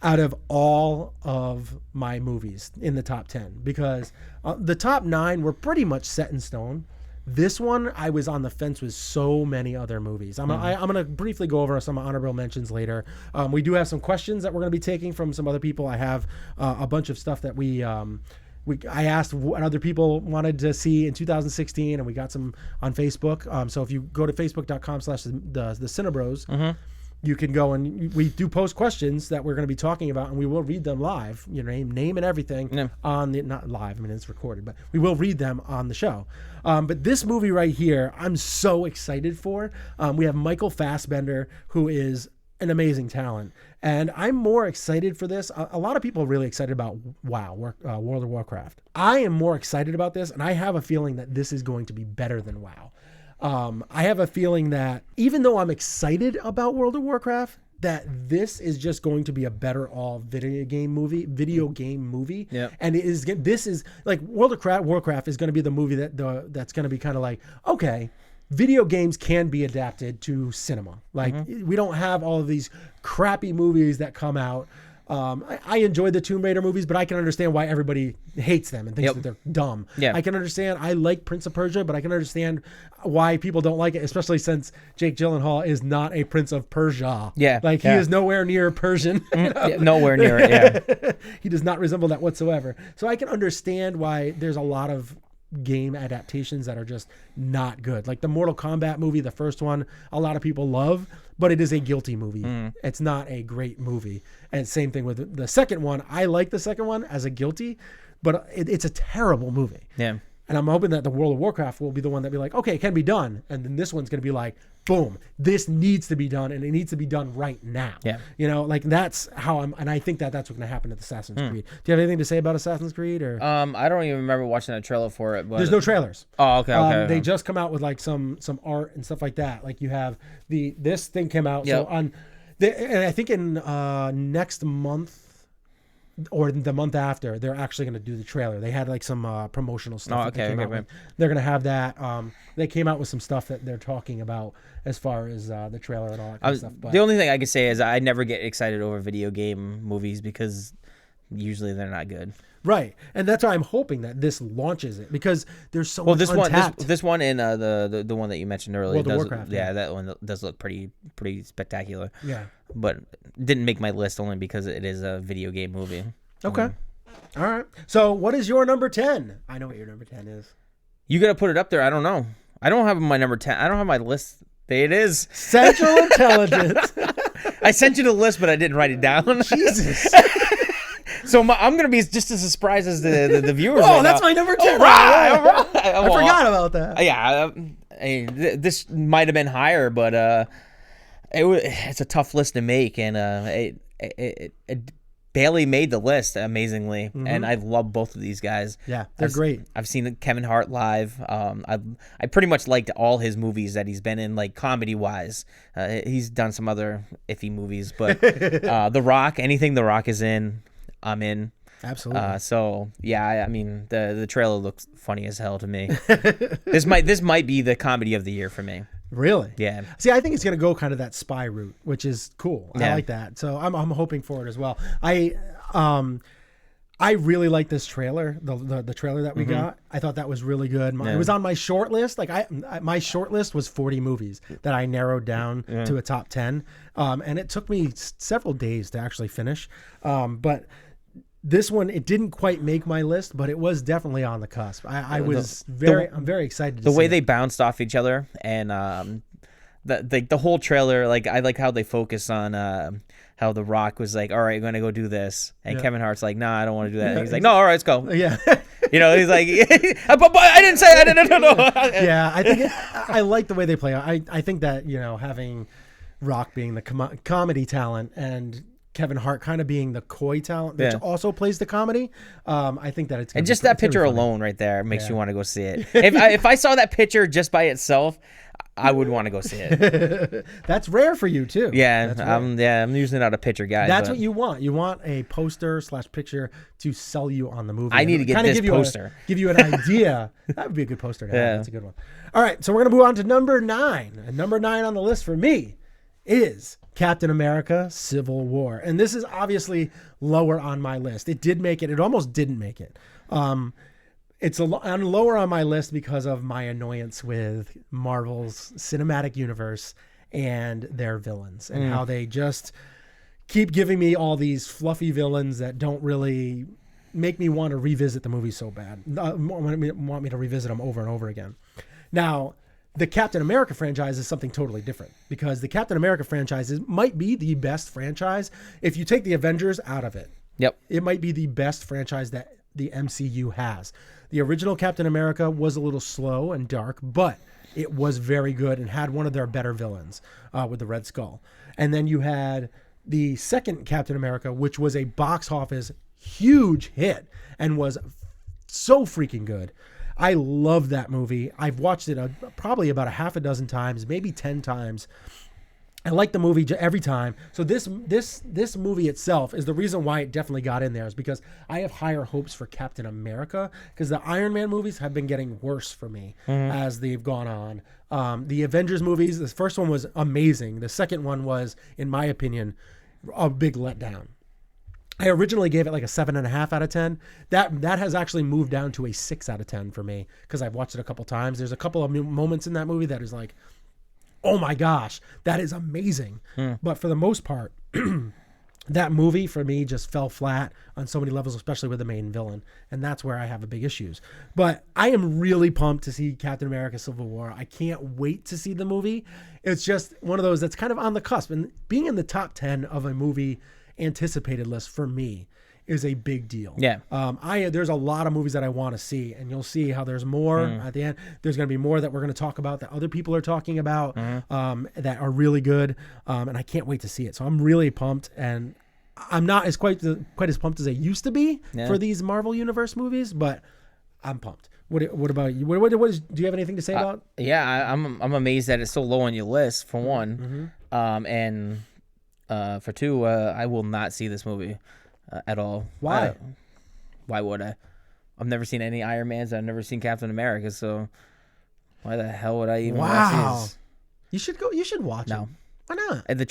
out of all of my movies in the top 10, because the top 9 were pretty much set in stone. This one, I was on the fence with so many other movies. I'm going to briefly go over some honorable mentions later. We do have some questions that we're going to be taking from some other people. I have a bunch of stuff that I asked what other people wanted to see in 2016, and we got some on Facebook. So if you go to facebook.com/the CineBros, you can go, and we do post questions that we're going to be talking about, and we will read them live, your name and everything on the, not live, I mean, it's recorded, but we will read them on the show. But this movie right here, I'm so excited for. We have Michael Fassbender, who is an amazing talent, and I'm more excited for this. A lot of people are really excited about World of Warcraft. I am more excited about this, and I have a feeling that this is going to be better than WoW. I have a feeling that even though I'm excited about World of Warcraft, that this is just going to be a better all video game movie. Yeah. And this is like World of Warcraft is going to be the movie that's going to be kind of like, okay, video games can be adapted to cinema. Like we don't have all of these crappy movies that come out. I enjoyed the Tomb Raider movies, but I can understand why everybody hates them and thinks that they're dumb. Yeah. I can understand. I like Prince of Persia, but I can understand why people don't like it, especially since Jake Gyllenhaal is not a Prince of Persia. Yeah. Like he is nowhere near Persian. Yeah, nowhere near it. Yeah. He does not resemble that whatsoever. So I can understand why there's a lot of game adaptations that are just not good. Like the Mortal Kombat movie, the first one, a lot of people love, but it is a guilty movie. It's not a great movie. And same thing with the second one. I like the second one as a guilty, but it's a terrible movie. Yeah. And I'm hoping that the World of Warcraft will be the one that be like, okay, it can be done. And then this one's going to be like, boom, this needs to be done, and it needs to be done right now. Yeah. Like that's how and I think that that's what's going to happen with Assassin's Creed. Do you have anything to say about Assassin's Creed? Or I don't even remember watching a trailer for it. But there's no trailers. Oh, okay. They just come out with like some art and stuff like that. Like you have this thing came out. Yep. So and I think in next month or the month after, they're actually going to do the trailer. They had like some promotional stuff. Oh, okay. With. They're going to have that. They came out with some stuff that they're talking about as far as the trailer and all that kind of stuff. But the only thing I can say is I never get excited over video game movies because usually they're not good. right, and that's why I'm hoping that this launches it, because there's so much untapped. This one and the one that you mentioned earlier, World of Warcraft, yeah, that one does look pretty spectacular. Yeah. But didn't make my list only because it is a video game movie. Okay. All right. So what is your number 10? I know what your number 10 is. You gotta put it up there. I don't know. I don't have my number 10. I don't have my list. There it is. Central Intelligence. I sent you the list, but I didn't write it down. Jesus. So I'm gonna be just as surprised as the viewers. Oh, right that's now. my number 10. All right. I forgot about that. Yeah, this might have been higher, but it's a tough list to make, and it barely made the list, amazingly. And I love both of these guys. Yeah, they're great. I've seen Kevin Hart live. I pretty much liked all his movies that he's been in, like comedy wise. He's done some other iffy movies, but The Rock, anything The Rock is in, I'm in. Absolutely. So yeah, I mean the trailer looks funny as hell to me. This might be the comedy of the year for me. Really? Yeah. See, I think it's going to go kind of that spy route, which is cool. I like that. So I'm hoping for it as well. I really like this trailer, the trailer that we got. I thought that was really good. It was on my short list. Like my short list was 40 movies that I narrowed down to a top 10. And it took me several days to actually finish. But this one, it didn't quite make my list, but it was definitely on the cusp. I'm very excited to see the way it. they bounced off each other, and the whole trailer. Like I like how they focus on how The Rock was like, all right, you're gonna go do this, and Kevin Hart's like, nah, I don't want to do that. And he's like, no, all right, let's go. Yeah. He's like, but I didn't say I didn't know. Yeah, I think I like the way they play. I think that having Rock being the comedy talent and Kevin Hart kind of being the coy talent, which also plays the comedy. I think that it's and just that picture alone right there makes you want to go see it. If I saw that picture just by itself, I would want to go see it. That's rare for you too. Yeah, I'm usually not a picture guy. That's what you want. You want a poster / picture to sell you on the movie. I need to get this poster. Give you an idea. That would be a good poster to have. That's a good one. All right, so we're gonna move on to number 9. And number 9 on the list for me is Captain America: Civil War. And this is obviously lower on my list. It did make it. It almost didn't make it. It's lower on my list because of my annoyance with Marvel's cinematic universe and their villains and how they just keep giving me all these fluffy villains that don't really make me want to revisit the movie so bad. Want me to revisit them over and over again. Now, the Captain America franchise is something totally different because the Captain America franchise might be the best franchise. If you take the Avengers out of it, it might be the best franchise that the MCU has. The original Captain America was a little slow and dark, but it was very good and had one of their better villains with the Red Skull. And then you had the second Captain America, which was a box office huge hit and was so freaking good. I love that movie. I've watched it probably about a half a dozen times, maybe 10 times. I like the movie every time. So this movie itself is the reason why it definitely got in there, is because I have higher hopes for Captain America, because the Iron Man movies have been getting worse for me as they've gone on. The Avengers movies, the first one was amazing. The second one was, in my opinion, a big letdown. I originally gave it like a 7.5 out of 10. That has actually moved down to a 6 out of 10 for me because I've watched it a couple times. There's a couple of moments in that movie that is like, oh my gosh, that is amazing. But for the most part, that movie for me just fell flat on so many levels, especially with the main villain. And that's where I have a big issues. But I am really pumped to see Captain America: Civil War. I can't wait to see the movie. It's just one of those that's kind of on the cusp. And being in the top 10 of a movie anticipated list for me is a big deal. Yeah. There's a lot of movies that I want to see, and you'll see how there's more at the end. There's going to be more that we're going to talk about that other people are talking about that are really good, and I can't wait to see it. So I'm really pumped, and I'm not as quite as pumped as I used to be for these Marvel Universe movies, but I'm pumped. What about you? Do you have anything to say about? Yeah, I'm amazed that it's so low on your list, for one, and for two, I will not see this movie at all. Why? Why would I? I've never seen any Iron Mans. I've never seen Captain America. So why the hell would I even watch this? You should go. You should watch it. Why not? And the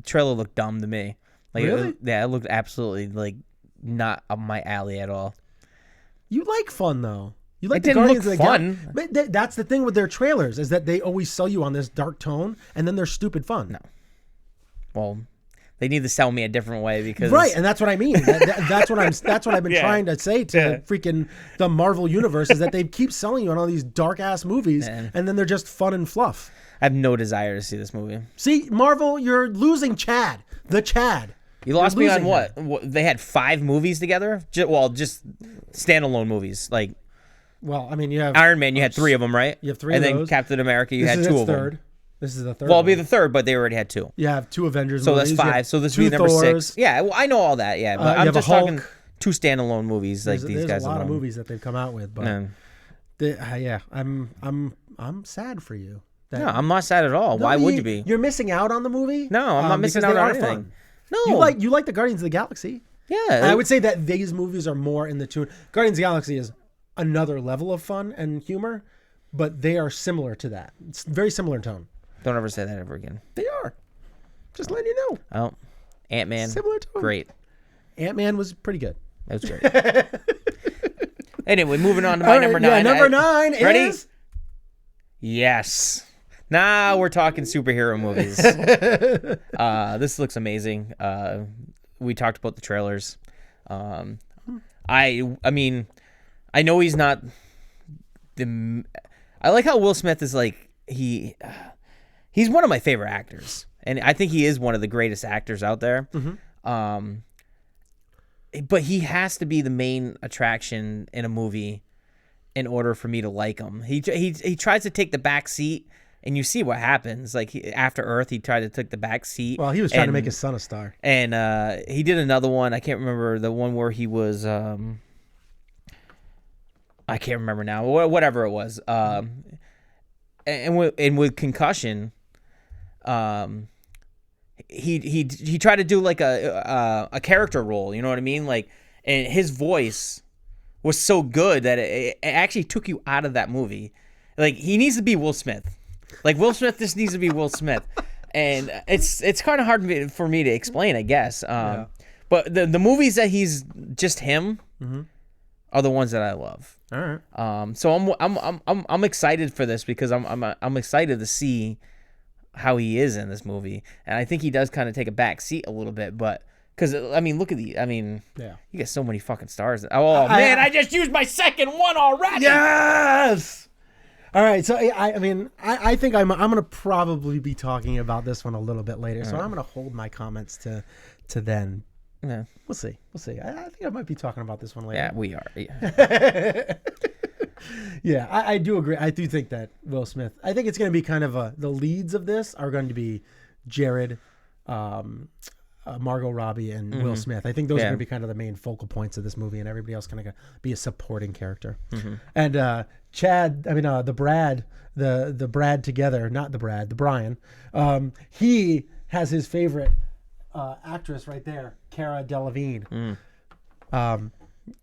trailer looked dumb to me. Like, really? It looked absolutely like not up my alley at all. You like fun though. You like it didn't look fun. But that's the thing with their trailers, is that they always sell you on this dark tone, and then they're stupid fun. No. Well, They need to sell me a different way because right, and that's what I mean. That's what I've been trying to say to freaking the Marvel universe is that they keep selling you on all these dark ass movies, and then they're just fun and fluff. I have no desire to see this movie. See, Marvel, you're losing Chad. The Chad. You lost me on what? They had 5 movies together? Just standalone movies. Like, well, I mean, you have Iron Man, you had 3 of them, right? You have 3 and of then those. Captain America, you had 2 of them. This is the third. Well, it'll be the third, but they already had 2. You have 2 Avengers so movies. that's 5. So this would be number 6. Yeah, well, I know all that. Yeah, but I'm just talking 2 standalone movies like these guys. There's a lot alone. of movies that they've come out with, but I'm sad for you. No, I'm not sad at all. Why would you be? You're missing out on the movie. No, I'm not missing out on anything. Fun. No, you like the Guardians of the Galaxy. Yeah, and I would say that these movies are more in the tune. Guardians of the Galaxy is another level of fun and humor, but they are similar to that. It's very similar in tone. Don't ever say that ever again. They are. Just letting you know. Oh, Ant-Man. Similar tone. Great. Ant-Man was pretty good. That was great. Anyway, moving on to my number 9. Number 9 is... Ready? Yes. Now we're talking superhero movies. This looks amazing. We talked about the trailers. I mean, I know he's not the. I like how Will Smith is like he's one of my favorite actors, and I think he is one of the greatest actors out there. Mm-hmm. But he has to be the main attraction in a movie in order for me to like him. He tries to take the back seat. And you see what happens. Like after Earth, he tried to take the back seat. Well, he was trying to make his son a star. And he did another one. I can't remember the one where he was. I can't remember now. Whatever it was. And with Concussion, he tried to do like a character role. You know what I mean? Like, and his voice was so good that it actually took you out of that movie. Like he needs to be Will Smith. Like Will Smith just needs to be Will Smith, and it's kind of hard for me to explain, I guess. But the movies that he's just him are the ones that I love. All right. So I'm excited for this because I'm excited to see how he is in this movie, and I think he does kind of take a back seat a little bit, but. Because, I mean, look at the... I mean, you get so many fucking stars. Oh, man, I just used my second one already! Yes! All right, so, I mean, I think I'm going to probably be talking about this one a little bit later, so I'm going to hold my comments to then. Yeah. We'll see. I think I might be talking about this one later. Yeah, we are. Yeah, yeah, I do agree. I do think that Will Smith... I think it's going to be kind of the leads of this are going to be Jared... Margot Robbie and Will Smith. I think those are going to be kind of the main focal points of this movie, and everybody else kind of be a supporting character. And Chad, I mean the Brad, the Brad together, not the Brad, the Brian. He has his favorite actress right there, Cara Delevingne, or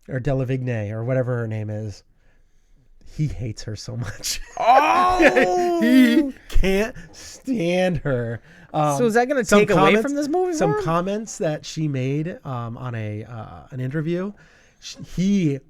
Delevingne, or whatever her name is. He hates her so much. Oh, he can't stand her. So is that going to take away from this movie? Some comments that she made on an interview.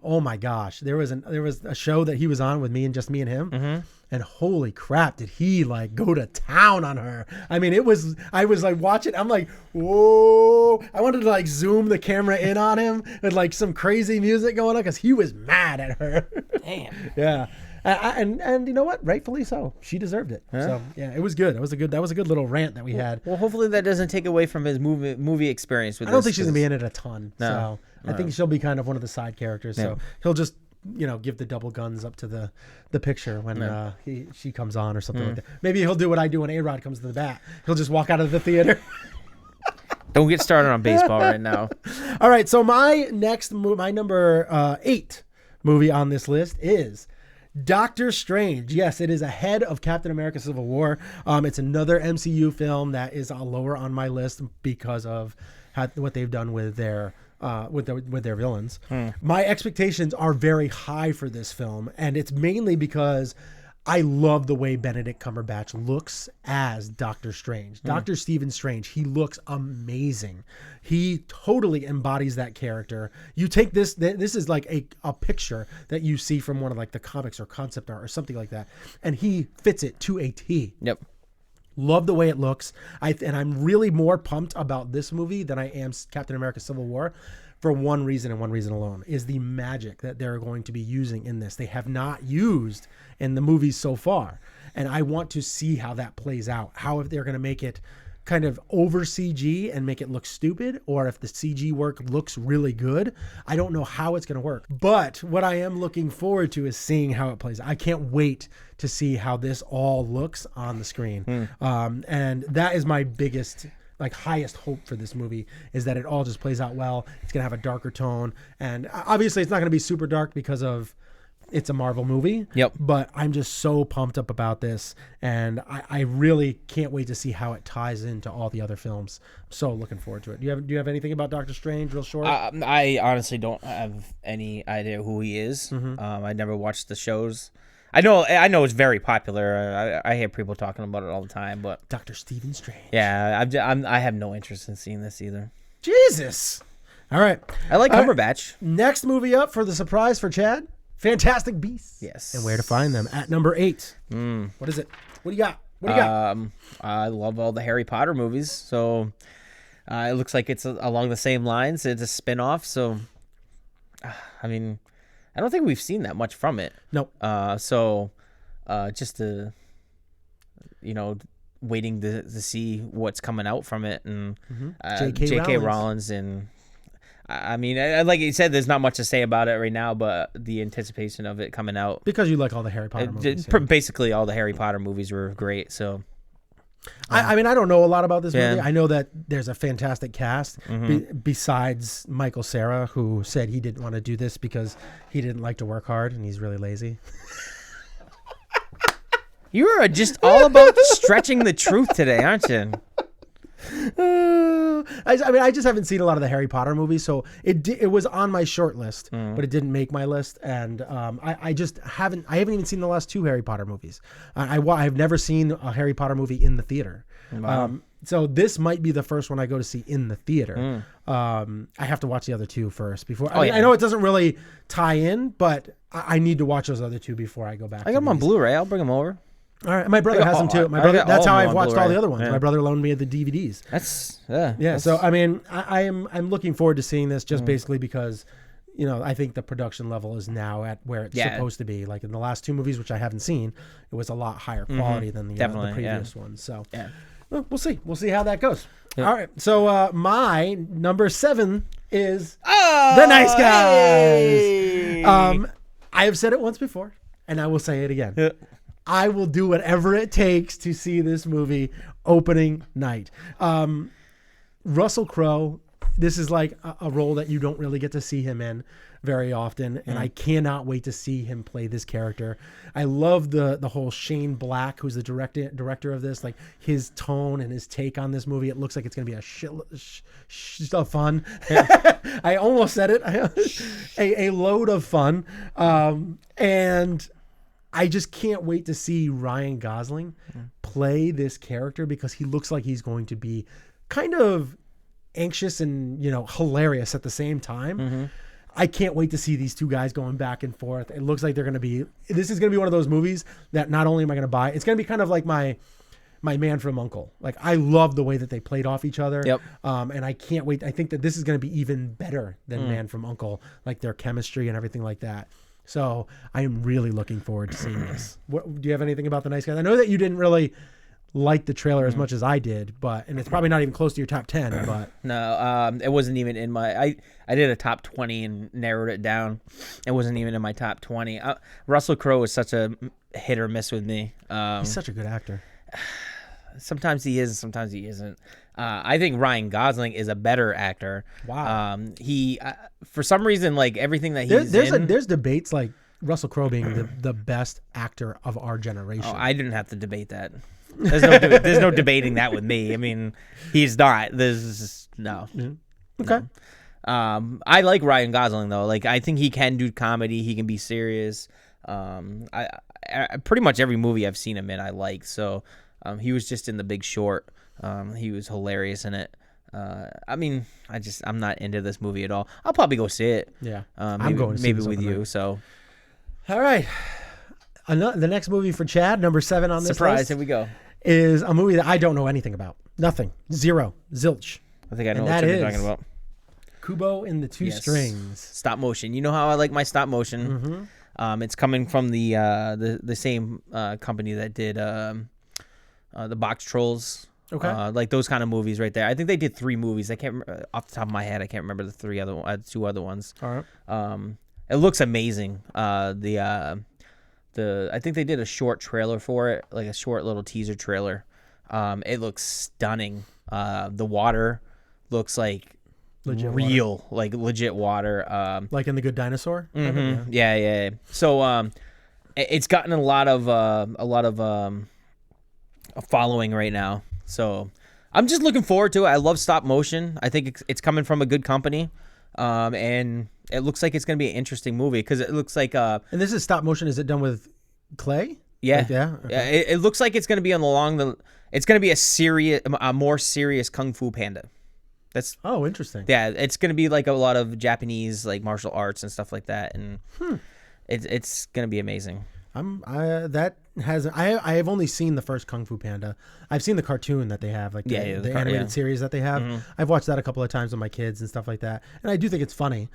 Oh my gosh, there was a show that he was on with me and him, and holy crap, did he like go to town on her? I mean, I was like watching. I'm like, whoa! I wanted to like zoom the camera in on him with like some crazy music going on because he was mad at her. Damn. Yeah. And you know what? Rightfully so. She deserved it. Huh? So yeah, it was good. That was a good little rant that we had. Well, hopefully that doesn't take away from his movie experience with this. I don't think she's gonna be in it a ton. No. So I think she'll be kind of one of the side characters. So he'll just give the double guns up to the picture when she comes on or something like that. Maybe he'll do what I do when A-Rod comes to the bat. He'll just walk out of the theater. Don't get started on baseball right now. All right, so my number 8 movie on this list is Doctor Strange. Yes, it is ahead of Captain America Civil War. It's another MCU film that is lower on my list because of what they've done with their villains. My expectations are very high for this film, and it's mainly because I love the way Benedict Cumberbatch looks as Doctor Strange. Dr. Stephen Strange, he looks amazing. He totally embodies that character. You take this is like a picture that you see from one of like the comics or concept art or something like that, and he fits it to a T. Yep. Love the way it looks. And I'm really more pumped about this movie than I am Captain America Civil War for one reason and one reason alone, is the magic that they're going to be using in this. They have not used in the movies so far. And I want to see how that plays out. How if they're going to make it kind of over CG and make it look stupid, or if the CG work looks really good. I don't know how it's going to work. But what I am looking forward to is seeing how it plays. I can't wait to see how this all looks on the screen. And that is my biggest, highest hope for this movie, is that it all just plays out well. It's going to have a darker tone. And obviously it's not going to be super dark because of it's a Marvel movie. Yep. But I'm just so pumped up about this, and I really can't wait to see how it ties into all the other films. I'm so looking forward to it. Do you have anything about Doctor Strange, real short? I honestly don't have any idea who he is. I never watched the shows. I know it's very popular. I hear people talking about it all the time, but Dr. Stephen Strange. Yeah, I have no interest in seeing this either. Jesus. All right. I like Cumberbatch. Next movie up for the surprise for Chad. Fantastic Beasts. Yes. And where to find them at number 8. What is it? What do you got? I love all the Harry Potter movies, so it looks like it's along the same lines. It's a spin-off, so I mean, I don't think we've seen that much from it. Nope. So just to, waiting to see what's coming out from it, and J.K. Rowling, and I mean, like you said, there's not much to say about it right now, but the anticipation of it coming out, because you like all the Harry Potter movies. Basically, all the Harry Potter movies were great. So, I mean, I don't know a lot about this movie. I know that there's a fantastic cast besides Michael Cera, who said he didn't want to do this because he didn't like to work hard and he's really lazy. You are just all about stretching the truth today, aren't you? I just haven't seen a lot of the Harry Potter movies, so it was on my short list, but it didn't make my list, and I haven't even seen the last 2 Harry Potter movies. I've never seen a Harry Potter movie in the theater. Wow. So this might be the first one I go to see in the theater. I have to watch the other 2 first before. I know it doesn't really tie in, but I need to watch those other 2 before I go back. I got them on Blueray. I'll bring them over. All right, my brother has them too. That's how I've watched all the other ones. Yeah. My brother loaned me the DVDs. So I mean, I'm looking forward to seeing this just basically because, I think the production level is now at where it's supposed to be. Like in the last 2 movies, which I haven't seen, it was a lot higher quality than the previous ones. So well, we'll see. We'll see how that goes. All right. So my number 7 is The Nice Guys. Hey! I have said it once before, and I will say it again. I will do whatever it takes to see this movie opening night. Russell Crowe, this is like a role that you don't really get to see him in very often, and I cannot wait to see him play this character. I love the whole Shane Black, who's the director of this, like his tone and his take on this movie. It looks like it's going to be a shit of fun. I almost said it. a load of fun. And I just can't wait to see Ryan Gosling play this character, because he looks like he's going to be kind of anxious and, hilarious at the same time. I can't wait to see these 2 guys going back and forth. It looks like this is going to be one of those movies that not only am I going to buy, it's going to be kind of like my Man from U.N.C.L.E. Like, I love the way that they played off each other. Yep. And I can't wait. I think that this is going to be even better than Man from U.N.C.L.E., like their chemistry and everything like that. So I am really looking forward to seeing this. Do you have anything about The Nice Guys? I know that you didn't really like the trailer as much as I did, and it's probably not even close to your top 10. But no, it wasn't even in my. I did a top 20 and narrowed it down. It wasn't even in my top 20. Russell Crowe is such a hit or miss with me. He's such a good actor. Sometimes he is, sometimes he isn't. I think Ryan Gosling is a better actor. Wow. He, for some reason, like everything that he's there's debates like Russell Crowe being the best actor of our generation. Oh, I didn't have to debate that. There's no debating that with me. I mean, he's not. There's no. Okay. No. I like Ryan Gosling though. Like, I think he can do comedy. He can be serious. I pretty much every movie I've seen him in, I like. So, he was just in The Big Short. He was hilarious in it. I mean, I'm not into this movie at all. I'll probably go see it. Yeah. I'm going to see this with you. Night. So, all right. The next movie for Chad, number 7 on this surprise. list, Here we go. is a movie that I don't know anything about. Nothing. Zero. Zilch. I think I know And what that you're is talking about. Kubo and the Two Yes. Strings. Stop motion. You know how I like my stop motion. It's coming from the same company that did the Box Trolls. Okay. Like those kind of movies right there. I think they did 3 movies. I can't off the top of my head. I can't remember the 2 other ones. All right. It looks amazing. I think they did a short trailer for it, like a short little teaser trailer. It looks stunning. The water looks like Legit real, like legit water. Like in The Good Dinosaur? Yeah. So it's gotten a lot of a following right now. So I'm just looking forward to it. I love stop motion. I think it's coming from a good company, and it looks like it's going to be an interesting movie because it looks like And this is stop motion. Is it done with clay? yeah, Like, yeah? Okay. yeah. It looks like it's going to be it's going to be a more serious Kung Fu Panda. That's Oh, interesting. yeah. It's going to be like a lot of Japanese like martial arts and stuff like that, and it's going to be amazing. I have only seen the first Kung Fu Panda. I've seen the cartoon that they have, like the animated series that they have. I've watched that a couple of times with my kids and stuff like that, and I do think it's funny.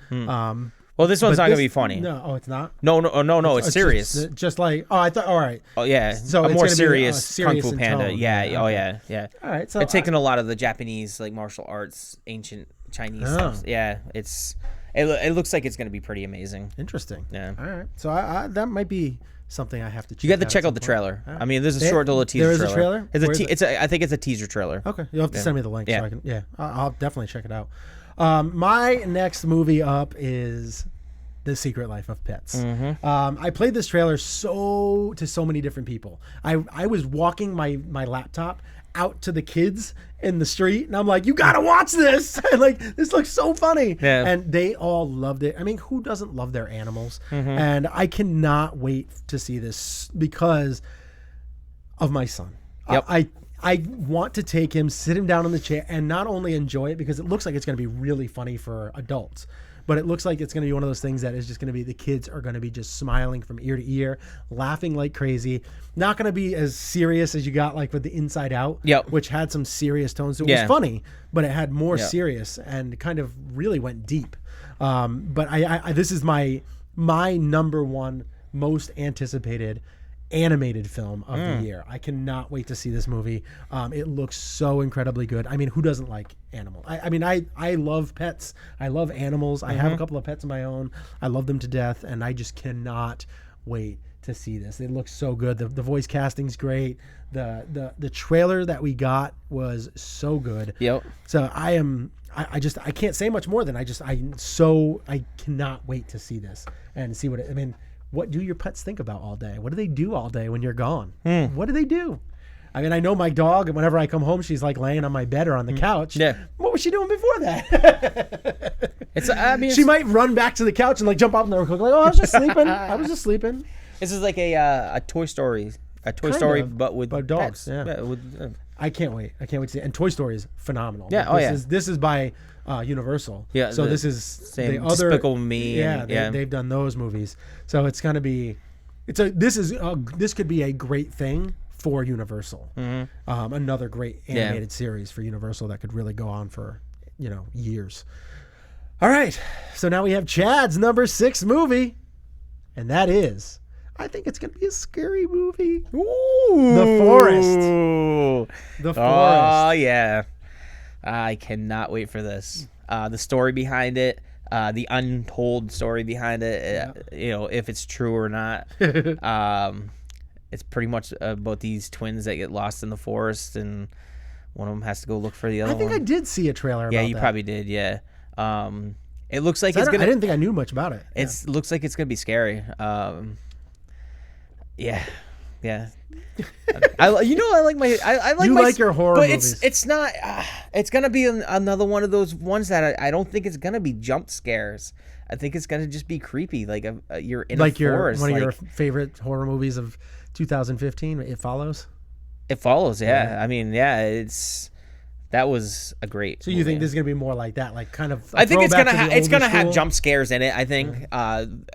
Well, this one's but not going to be funny. No, it's not. No. It's serious. Just like I thought. All right. Oh yeah, So a it's more gonna be, serious, serious Kung Fu in Panda. tone. Yeah. Yeah, Oh okay. yeah. All right. So They're taking a lot of the Japanese like martial arts, ancient Chinese stuff. Yeah, it looks like it's going to be pretty amazing. Interesting. Yeah. All right. So I that might be something I have to check. You got to out check at out the some trailer. point. I mean, there's a There- short little teaser. there is a trailer? It's Where is it? I think it's a teaser trailer. Okay, you'll have to send me the link Yeah. so I can. Yeah, I'll definitely check it out. My next movie up is The Secret Life of Pets. I played this trailer to so many different people. I was walking my laptop out to the kids in the street, and I'm like, "You gotta watch this! Like, this looks so funny!" Yeah. And they all loved it. I mean, who doesn't love their animals? And I cannot wait to see this because of my son. Yep. I want to take him, sit him down in the chair, and not only enjoy it because it looks like it's going to be really funny for adults, but it looks like it's going to be one of those things that is just going to be the kids are going to be just smiling from ear to ear, laughing like crazy. Not going to be as serious as you got like with the Inside Out, Yep. which had some serious tones. So it Yeah. was funny, but it had more Yep. serious and kind of really went deep. But I this is my number one most anticipated animated film of the year. I cannot wait to see this movie. It looks so incredibly good. I mean, who doesn't like animals? I love pets. I love animals. I have a couple of pets of my own. I love them to death, and I just cannot wait to see this. It looks so good. The voice casting's great. The trailer that we got was so good. Yep. So I can't say much more than I cannot wait to see this and see what do your pets think about all day? What do they do all day when you're gone? What do they do? I mean, I know my dog, and whenever I come home, she's like laying on my bed or on the couch. Yeah. What was she doing before that? She might run back to the couch and like jump up in there, like, "Oh, I was just sleeping. I was just sleeping." This is like a Toy Story, but with dogs. pets. Yeah. With, I can't wait. I can't wait to see it. And Toy Story is phenomenal. Yeah, But this is by Universal. Yeah, So the this is same the other Despicable Me Yeah, and- they've done those movies. So it's gonna be. This could be a great thing for Universal. Another great animated series for Universal that could really go on for years. All right. So now we have Chad's number 6 movie, and that is. I think it's going to be a scary movie. Ooh. The Forest. The Forest. Oh, yeah. I cannot wait for this. The story behind it, the untold story behind it, if it's true or not. It's pretty much about these twins that get lost in the forest, and one of them has to go look for the other I think one. I did see a trailer about Yeah, that. you probably did, yeah. It looks like So it's I going to... didn't think I knew much about it. It looks like it's going to be scary. Yeah. I like You like your horror but movies. it's not. It's gonna be another one of those ones that I don't think it's gonna be jump scares. I think it's gonna just be creepy, like you're in a forest. One of your favorite horror movies of 2015. It Follows. It follows, yeah. I mean, yeah. It's That was a great. So you think this is gonna be more like that, like kind of? I think it's gonna it's gonna have jump scares in it. I think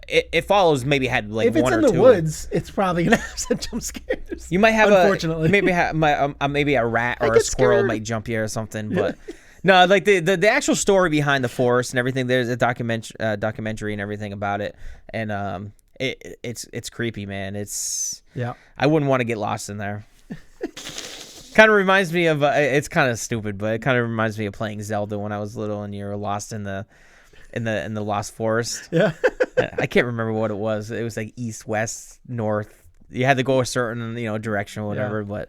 it follows maybe had like if it's one or in the two. Woods, it's probably gonna have some jump scares. You might have unfortunately maybe a rat or a squirrel scared. might jump you or something, but. No, like the actual story behind the forest and everything. There's a documentary and everything about it, and it's creepy, man. I wouldn't want to get lost in there. Kind of reminds me of it's kind of stupid, but it kind of reminds me of playing Zelda when I was little and you were lost in the Lost Forest. Yeah, I can't remember what it was. It was like east, west, north. You had to go a certain direction or whatever, but.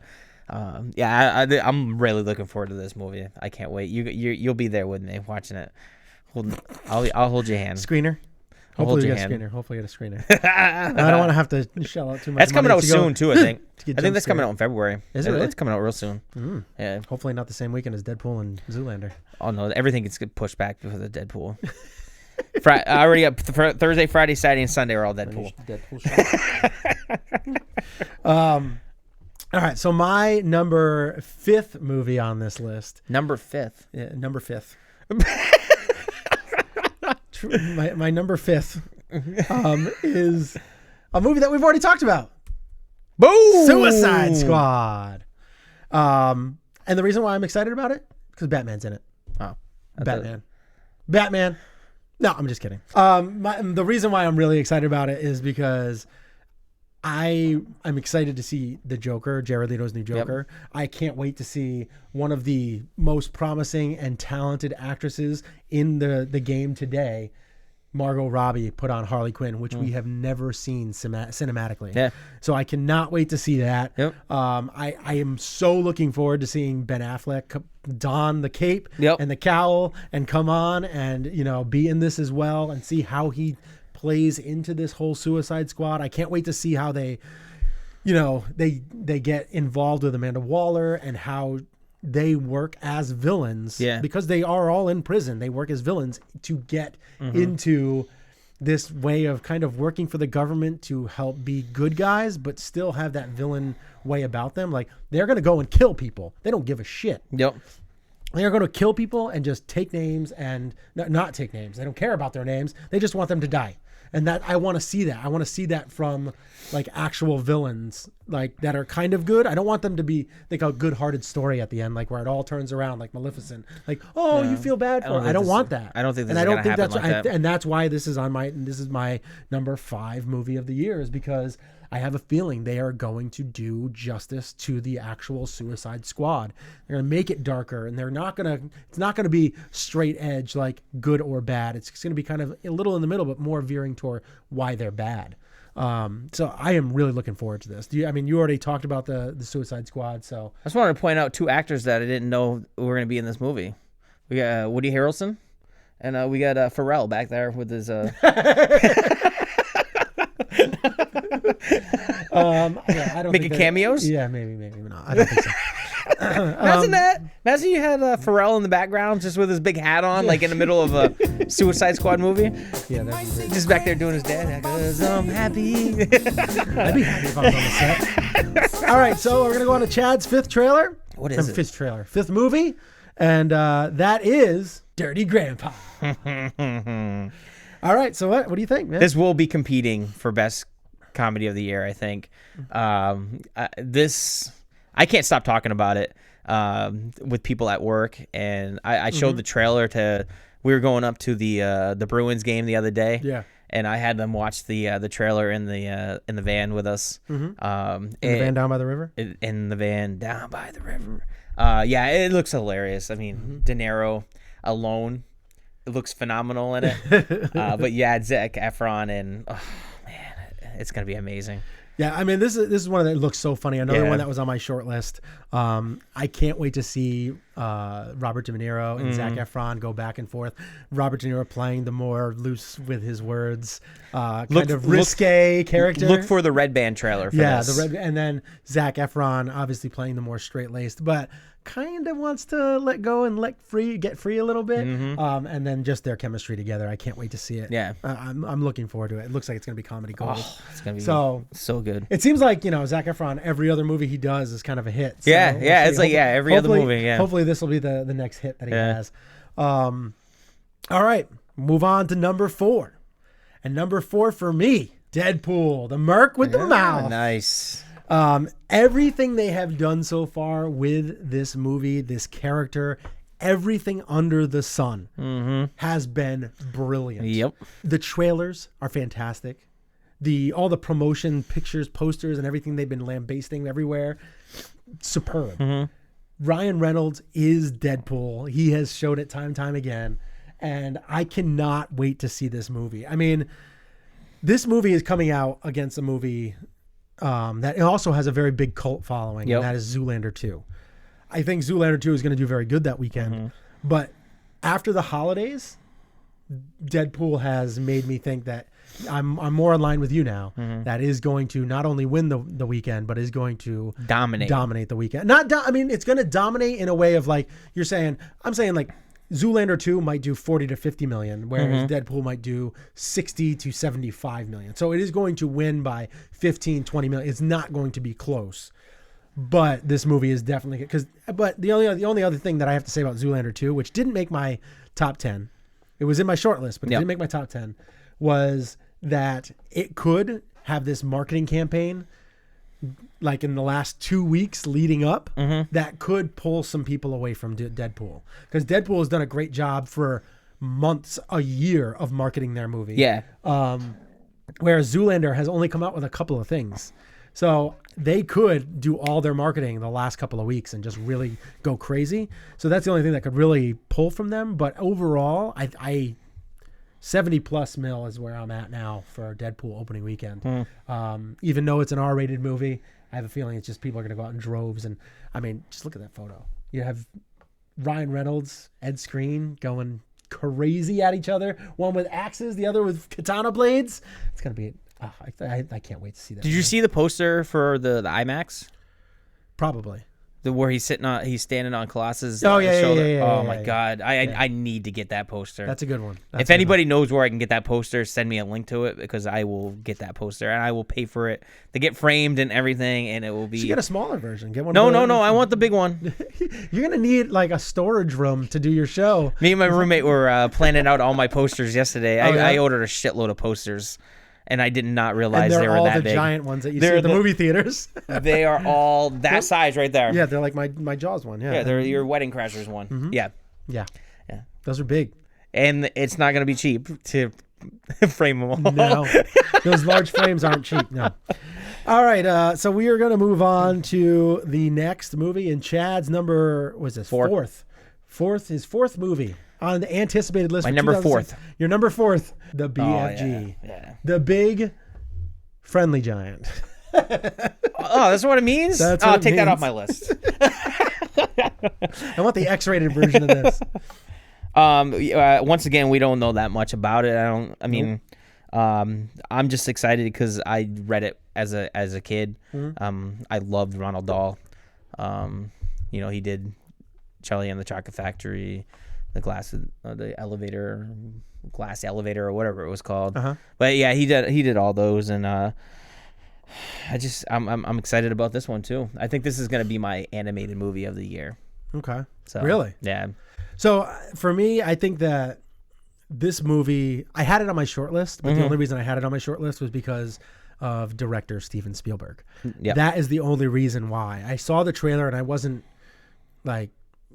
I'm really looking forward to this movie. I can't wait. You'll be there with me watching it. I'll hold your hand. Screener. Hopefully you get a screener. Hopefully, get a screener. I don't want to have to shell out too much. That's coming out soon too. I think. I think that's coming out in February. February. Is it really? It's coming out real soon. Yeah. Hopefully not the same weekend as Deadpool and Zoolander. Oh no, everything gets pushed back because of Deadpool. I already got Thursday, Friday, Saturday, and Sunday are all Deadpool. All right, so my number 5th movie on this list. Number 5th. Yeah, number 5th. my number 5th is a movie that we've already talked about. Boom! Suicide Squad. And the reason why I'm excited about it, because Batman's in it. Oh, Batman. No, I'm just kidding. The reason why I'm really excited about it is because I'm excited to see the Joker, Jared Leto's new Joker. Yep. I can't wait to see one of the most promising and talented actresses in the game today, Margot Robbie, put on Harley Quinn, which we have never seen cinematically. Yeah. So I cannot wait to see that. Yep. I am so looking forward to seeing Ben Affleck don the cape and the cowl and come on and be in this as well and see how he plays into this whole Suicide Squad. I can't wait to see how they get involved with Amanda Waller and how they work as villains. Yeah. Because they are all in prison. They work as villains to get into this way of kind of working for the government to help be good guys, but still have that villain way about them. Like, they're going to go and kill people. They don't give a shit. Yep. They're going to kill people and just take names and not take names. They don't care about their names. They just want them to die. And that I want to see that. I want to see that from like actual villains like that are kind of good. I don't want them to be like a good-hearted story at the end, like where it all turns around, like Maleficent. Like, you feel bad for it. I don't want that. I don't think this and is I don't think happen that's like that. And that's why this is my number 5 movie of the year, is because I have a feeling they are going to do justice to the actual Suicide Squad. They're going to make it darker, and it's not going to be straight edge, like good or bad. It's going to be kind of a little in the middle, but more veering toward why they're bad. So I am really looking forward to this. You already talked about the Suicide Squad, so. I just wanted to point out 2 actors that I didn't know were going to be in this movie. We got Woody Harrelson, and we got Pharrell back there with his... I don't making cameos. Yeah, maybe not. I don't think so. Imagine you had Pharrell in the background just with his big hat on, like in the middle of a Suicide Squad movie. Yeah, that'd be great. Just back there doing his dad. 'Cause I'm happy. I'd be happy if I was on the set. All right, so we're gonna go on to Chad's 5th trailer. What is it? 5th trailer, 5th movie, and that is Dirty Grandpa. All right, so what do you think, man? This will be competing for best comedy of the year, I think. I can't stop talking about it with people at work, and I showed the trailer we were going up to the Bruins game the other day. Yeah. And I had them watch the trailer in the van with us. In the van down by the river? In the van down by the river. Yeah, it looks hilarious. I mean, De Niro alone, it looks phenomenal in it. But yeah, Zac Efron, and oh man, it's gonna be amazing. Yeah, I mean, this is one that looks so funny. Another one that was on my short list. I can't wait to see Robert De Niro and Zac Efron go back and forth. Robert De Niro playing the more loose with his words, kind of risque character. Look for the Red Band trailer for this. And then Zac Efron obviously playing the more straight-laced. But kind of wants to let go and get free a little bit. And then just their chemistry together. I can't wait to see it. Yeah. I'm looking forward to it. It looks like it's going to be comedy gold. Oh, it's gonna be so good. It seems like, Zac Efron, every other movie he does is kind of a hit. So Yeah, we'll yeah, see. it's like every other movie. Yeah. Hopefully this will be the next hit that he has. All right, move on to number 4. And number 4 for me, Deadpool, the merc with the mouth. Nice. Everything they have done so far with this movie, this character, everything under the sun has been brilliant. Yep. The trailers are fantastic. All the promotion pictures, posters, and everything they've been lambasting everywhere, superb. Ryan Reynolds is Deadpool. He has showed it time and time again, and I cannot wait to see this movie. I mean, this movie is coming out against a movie that also has a very big cult following, and that is Zoolander 2. I think Zoolander 2 is going to do very good that weekend, but after the holidays, Deadpool has made me think that I'm more in line with you now. That is going to not only win the weekend, but is going to dominate the weekend. I mean, it's going to dominate in a way of like you're saying. I'm saying like Zoolander 2 might do 40 to 50 million, whereas Deadpool might do 60 to 75 million. So it is going to win by 15, 20 million. It's not going to be close. But this movie is definitely but the only other thing that I have to say about Zoolander 2, which didn't make my top 10, it was in my short list, but it didn't make my top 10, was that it could have this marketing campaign like in the last 2 weeks leading up that could pull some people away from Deadpool, because Deadpool has done a great job for months, a year of marketing their movie. Yeah. Whereas Zoolander has only come out with a couple of things. So they could do all their marketing the last couple of weeks and just really go crazy. So that's the only thing that could really pull from them. But overall, I 70 plus mil is where I'm at now for Deadpool opening weekend. Even though it's an R-rated movie, I have a feeling it's just people are going to go out in droves. And I mean, just look at that photo. You have Ryan Reynolds, Ed Skrein going crazy at each other. One with axes, the other with katana blades. It's going to be... I can't wait to see that. Did you see the poster for the IMAX? Probably. Where he's standing on Colossus' shoulder. Oh my God. I need to get that poster. That's a good one. If anybody knows where I can get that poster, send me a link to it, because I will get that poster and I will pay for it to get framed and everything, and it will be... You get a smaller version. Get one. No. I want the big one. You're going to need like a storage room to do your show. Me and my roommate were planning out all my posters yesterday. I ordered a shitload of posters. And I did not realize they were that big. They're all the giant ones that you see at the movie theaters. They are all that size right there. Yeah, they're like my Jaws one. Yeah, they're your Wedding Crashers one. Yeah. Those are big. And it's not going to be cheap to frame them all. No, those large frames aren't cheap. No. All right, so we are going to move on to the next movie. And Chad's number was this fourth. His fourth movie on the anticipated list. My number 4th. Your number 4th, the BFG. Yeah. The big friendly giant. Oh, that's what it means? I'll take that off my list. I want the X-rated version of this. Once again, we don't know that much about it. I'm just excited because I read it as a kid. I loved Ronald Dahl. He did Charlie and the Chocolate Factory, the glass elevator or whatever it was called. But yeah, he did all those, and I'm excited about this one too. I think this is going to be my animated movie of the year. Okay. So really? Yeah. So for me, I think that this movie, I had it on my short list, but the only reason I had it on my short list was because of director Steven Spielberg. Yep. That is the only reason why. I saw the trailer and I wasn't like,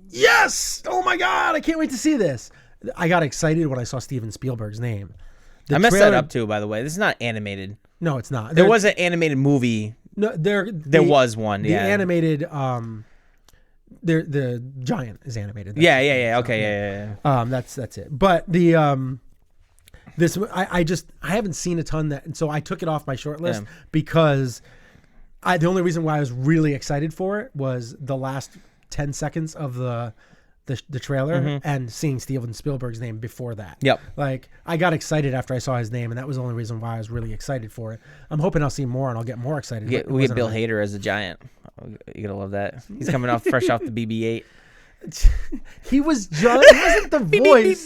yes! Oh my God, I can't wait to see this. I got excited when I saw Steven Spielberg's name. I messed that up too, by the way. This is not animated. No, it's not. There was an animated movie. No, there was one. The animated, the giant is animated. Yeah. Okay, yeah. That's it. But the this I haven't seen a ton that, and so I took it off my short list because the only reason why I was really excited for it was the last 10 seconds of the trailer and seeing Steven Spielberg's name before that. Yep. Like, I got excited after I saw his name, and that was the only reason why I was really excited for it. I'm hoping I'll see more and I'll get more excited. We get Bill Hader as a giant. You gotta love that. He's coming off fresh off the BB-8. He was just he wasn't the voice.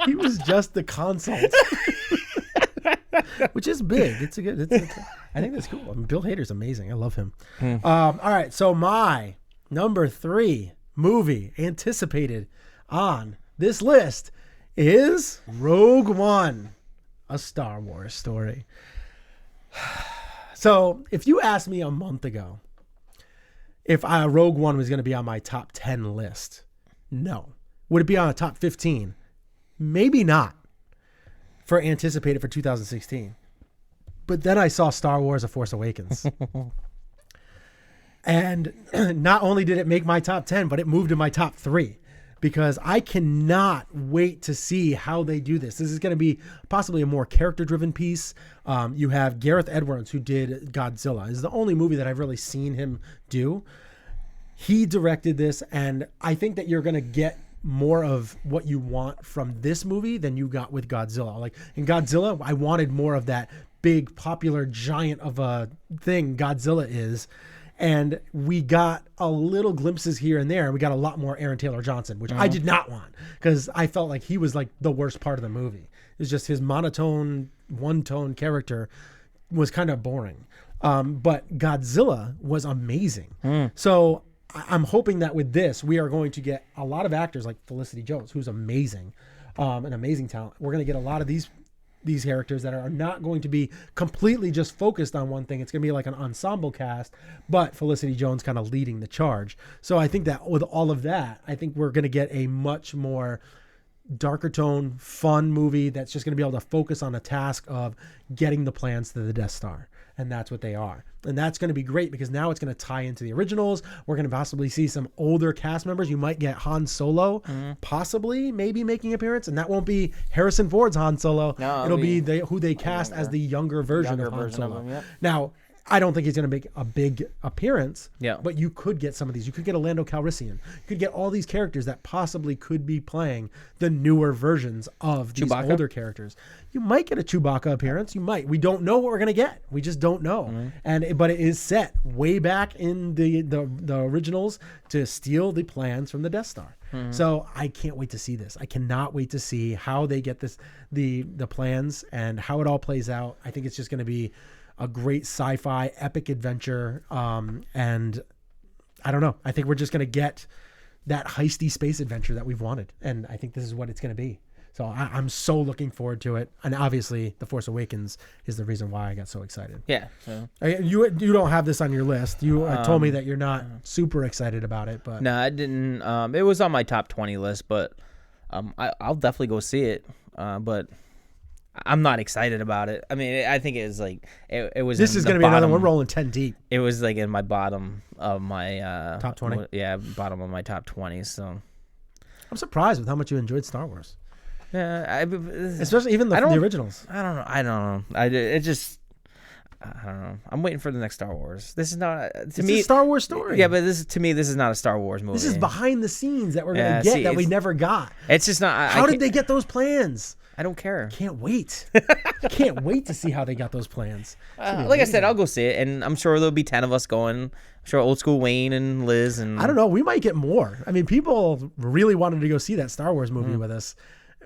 He was just the consult. Which is big. It's a good. I think that's cool. I mean, Bill Hader's amazing. I love him. All right, so my number 3 movie anticipated on this list is Rogue One, a Star Wars story. So, if you asked me a month ago if Rogue One was going to be on my top 10 list, no. Would it be on a top 15? Maybe not. For anticipated for 2016. But then I saw Star Wars: A Force Awakens. And not only did it make my top 10, but it moved to my top 3 because I cannot wait to see how they do this. This is going to be possibly a more character-driven piece. You have Gareth Edwards, who did Godzilla. This is the only movie that I've really seen him do. He directed this, and I think that you're going to get more of what you want from this movie than you got with Godzilla. Like in Godzilla, I wanted more of that big popular giant of a thing Godzilla is. And we got a little glimpses here and there. We got a lot more Aaron Taylor Johnson, which I did not want because I felt like he was like the worst part of the movie. It was just his monotone, one-tone character was kind of boring. But Godzilla was amazing. So I'm hoping that with this, we are going to get a lot of actors like Felicity Jones, who's amazing, an amazing talent. We're going to get a lot of these characters that are not going to be completely just focused on one thing. It's going to be like an ensemble cast, but Felicity Jones kind of leading the charge. So I think that with all of that, I think we're going to get a much more darker tone, fun movie that's just going to be able to focus on the task of getting the plans to the Death Star. And that's what they are. And that's going to be great because now it's going to tie into the originals. We're going to possibly see some older cast members. You might get Han Solo, possibly, maybe making an appearance. And that won't be Harrison Ford's Han Solo. No, it'll be who they cast as the younger version of Han Solo. Yep. Now, I don't think he's going to make a big appearance, but you could get some of these. You could get a Lando Calrissian. You could get all these characters that possibly could be playing the newer versions of these older characters. You might get a Chewbacca appearance. You might. We don't know what we're going to get. We just don't know. But it is set way back in the originals to steal the plans from the Death Star. So I can't wait to see this. I cannot wait to see how they get this, the plans and how it all plays out. I think it's just going to be a great sci-fi epic adventure. And I don't know. I think we're just going to get that heisty space adventure that we've wanted. And I think this is what it's going to be. So I'm so looking forward to it. And obviously The Force Awakens is the reason why I got so excited. Yeah. So. You don't have this on your list. You told me that you're not super excited about it, but no, I didn't. It was on my top 20 list, but I'll definitely go see it. But I'm not excited about it. I mean, I think it was like it was. This is going to be another one rolling 10 deep. It was like in my bottom of my top 20. Yeah, bottom of my top 20. So I'm surprised with how much you enjoyed Star Wars. Yeah, especially even the originals. I don't know. I don't know. I'm waiting for the next Star Wars. This is not to me a Star Wars story. Yeah, but this is not a Star Wars movie. This is behind the scenes that we're gonna get that we never got. It's just not. How did they get those plans? I don't care. Can't wait. Can't wait to see how they got those plans. Like I said, I'll go see it, and I'm sure there'll be 10 of us going. I'm sure old school Wayne and Liz and I don't know. We might get more. I mean, people really wanted to go see that Star Wars movie with us.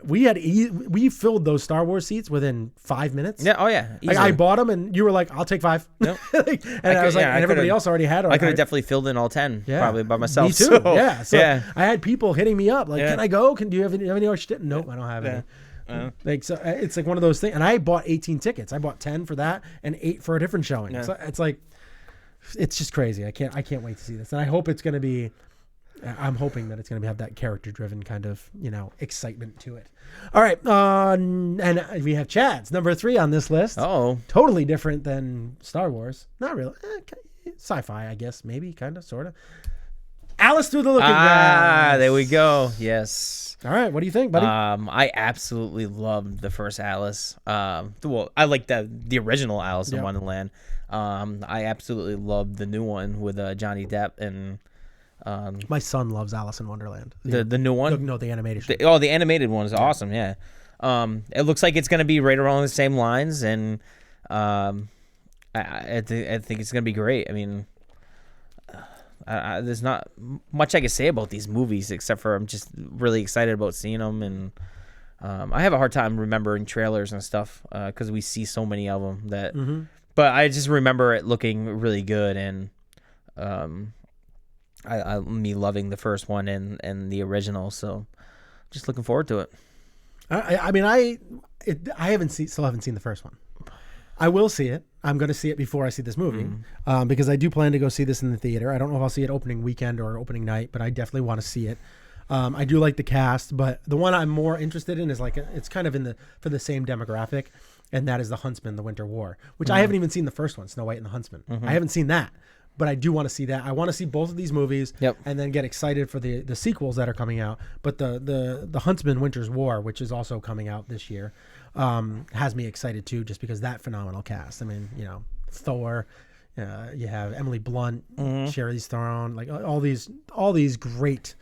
We filled those Star Wars seats within 5 minutes. Yeah. Oh yeah. Like I bought them, and you were like, "I'll take 5." Yep. And I was like, and everybody else already had. I could have definitely filled in all 10, probably by myself. Me too. So, yeah. So I had people hitting me up like, "Can I go? Do you have any more shit?" Nope, I don't have any. Like so, it's like one of those things. And I bought 18 tickets. I bought 10 for that and 8 for a different showing. Yeah. So it's like, it's just crazy. I can't wait to see this, and I hope it's going to be. I'm hoping that it's going to have that character-driven kind of, excitement to it. All right, and we have Chad's number 3 on this list. Oh, totally different than Star Wars. Not really. Sci-fi, I guess, maybe, kind of, sort of. Alice Through the Looking Glass. There we go. Yes. All right, what do you think, buddy? I absolutely loved the first Alice. Well, I like the original Alice in Wonderland. I absolutely loved the new one with Johnny Depp and. My son loves Alice in Wonderland. The new one? No, the animated show. The animated one is awesome, yeah. It looks like it's going to be right around the same lines, and I think it's going to be great. I mean, there's not much I can say about these movies except for I'm just really excited about seeing them, and I have a hard time remembering trailers and stuff because we see so many of them that. But I just remember it looking really good, and me loving the first one and the original, so just looking forward to it. I still haven't seen the first one. I will see it. I'm going to see it before I see this movie because I do plan to go see this in the theater. I don't know if I'll see it opening weekend or opening night, but I definitely want to see it. I do like the cast, but the one I'm more interested in is it's kind of for the same demographic, and that is The Huntsman, The Winter War, which I haven't even seen the first one, Snow White and the Huntsman. I haven't seen that, but I do want to see that. I want to see both of these movies and then get excited for the sequels that are coming out. But the Huntsman, Winter's War, which is also coming out this year, has me excited too, just because that phenomenal cast. I mean, Thor, you have Emily Blunt, Charlize Theron, like all these great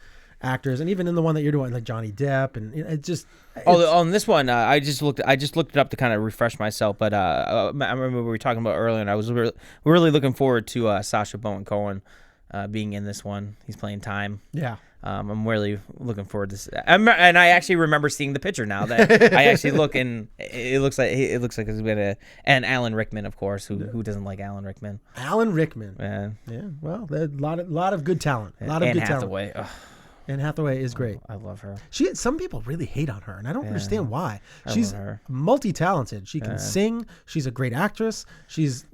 actors, and even in the one that you're doing, like Johnny Depp, and it just. On this one, I just looked it up to kind of refresh myself. But I remember we were talking about earlier, and I was really looking forward to Sacha Baron Cohen being in this one. He's playing Time. Yeah. I'm really looking forward to this. And I actually remember seeing the picture now that I actually look, and it looks like it's gonna. And Alan Rickman, of course, who doesn't like Alan Rickman? Alan Rickman. Yeah. Well, a lot of good talent. A lot of good Hathaway. talent. Anne Hathaway is great. I love her. Some people really hate on her, and I don't understand why. She's multi-talented. She can sing. She's a great actress. She's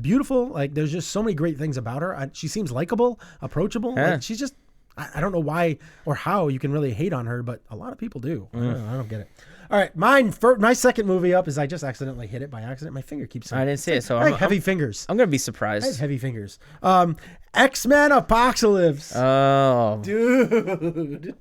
beautiful. Like, there's just so many great things about her. She seems likable, approachable. Like, she's just. I don't know why or how you can really hate on her, but a lot of people do. I don't get it. All right, my second movie up is I just accidentally hit it by accident. My finger keeps. I didn't see it, so I have heavy fingers. I'm gonna be surprised. I have heavy fingers. X-Men Apocalypse. Oh, dude.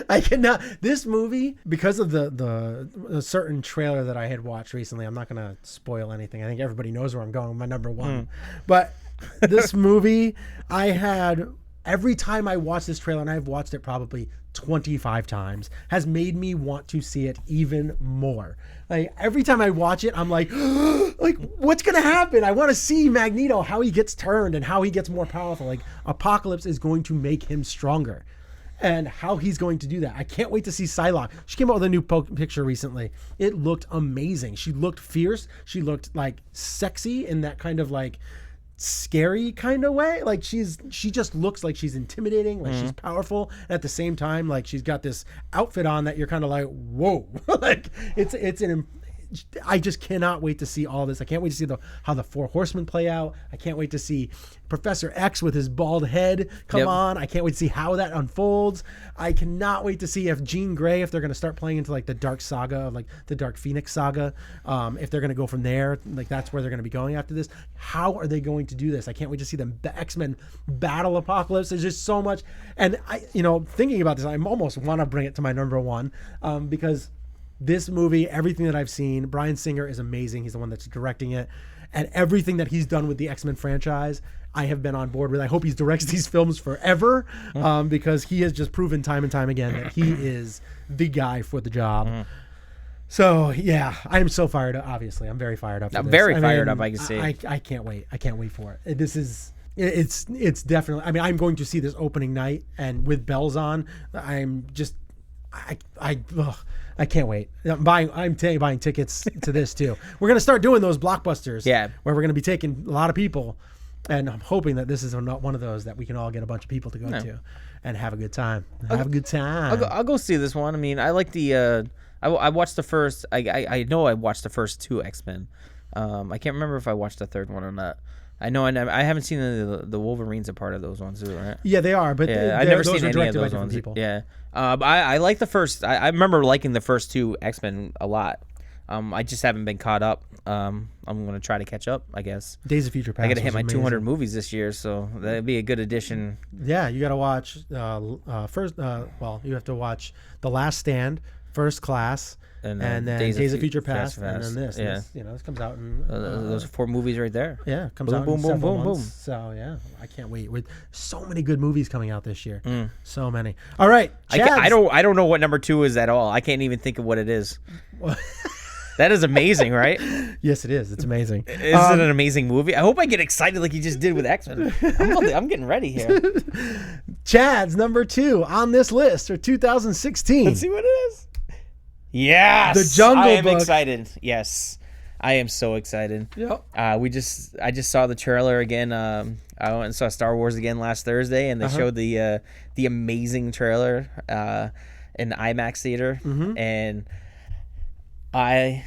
I cannot. This movie, because of the certain trailer that I had watched recently, I'm not going to spoil anything. I think everybody knows where I'm going with my number one. But this movie, every time I watch this trailer, and I've watched it probably 25 times, has made me want to see it even more. Like, every time I watch it, I'm like, what's going to happen? I want to see Magneto, how he gets turned and how he gets more powerful. Like, Apocalypse is going to make him stronger. And how he's going to do that. I can't wait to see Psylocke. She came out with a new picture recently. It looked amazing. She looked fierce. She looked like sexy in that kind of like scary kind of way. Like, she just looks like she's intimidating, like she's powerful. And at the same time, like, she's got this outfit on that you're kind of like, whoa. Like, I just cannot wait to see all this. I can't wait to see how the Four Horsemen play out. I can't wait to see Professor X with his bald head come on. I can't wait to see how that unfolds. I cannot wait to see if Jean Grey, if they're going to start playing into like the Dark Saga, like the Dark Phoenix Saga, if they're going to go from there, like that's where they're going to be going after this. How are they going to do this? I can't wait to see the X-Men battle Apocalypse. There's just so much. And thinking about this, I almost want to bring it to my number one because this movie, everything that I've seen, Bryan Singer is amazing. He's the one that's directing it. And everything that he's done with the X-Men franchise, I have been on board with. I hope he directs these films forever because he has just proven time and time again that he is the guy for the job. So, yeah, I'm so fired up. Obviously, I'm very fired up for this. Very fired up, I can see. I can't wait. I can't wait for it. It's definitely, I mean, I'm going to see this opening night, and with bells on, I'm just, I can't wait. I'm buying tickets to this too. We're going to start doing those blockbusters where we're going to be taking a lot of people, and I'm hoping that this is not one of those that we can all get a bunch of people to go to and have a good time. Have a good time. I'll go see this one. I mean, I like the I watched the first I know I watched the first two X-Men. I can't remember if I watched the third one or not. I know I haven't seen the Wolverines a part of those ones too, right? Yeah, they are, but I've never those seen any of those ones. People. Yeah, I like the first. I remember liking the first two X-Men a lot. I just haven't been caught up. I'm gonna try to catch up, I guess. Days of Future Past. I gotta hit my 200 movies this year, so that'd be a good addition. Yeah, you gotta watch first. Well, you have to watch The Last Stand, First Class. And then Days of Future Past, and then this. Yeah. This comes out in those are 4 movies right there. Yeah, comes out in several months. So yeah, I can't wait. With so many good movies coming out this year, so many. All right, I don't know what number 2 is at all. I can't even think of what it is. That is amazing, right? Yes, it is. It's amazing. Is it an amazing movie? I hope I get excited like you just did with X-Men. I'm getting ready here. Chad's number 2 on this list for 2016. Let's see what it is. Yes, The Jungle I am Book. excited. Yes, I am so excited. Yep. I just saw the trailer again. I went and saw Star Wars again last Thursday, and they showed the amazing trailer in the IMAX theater, and I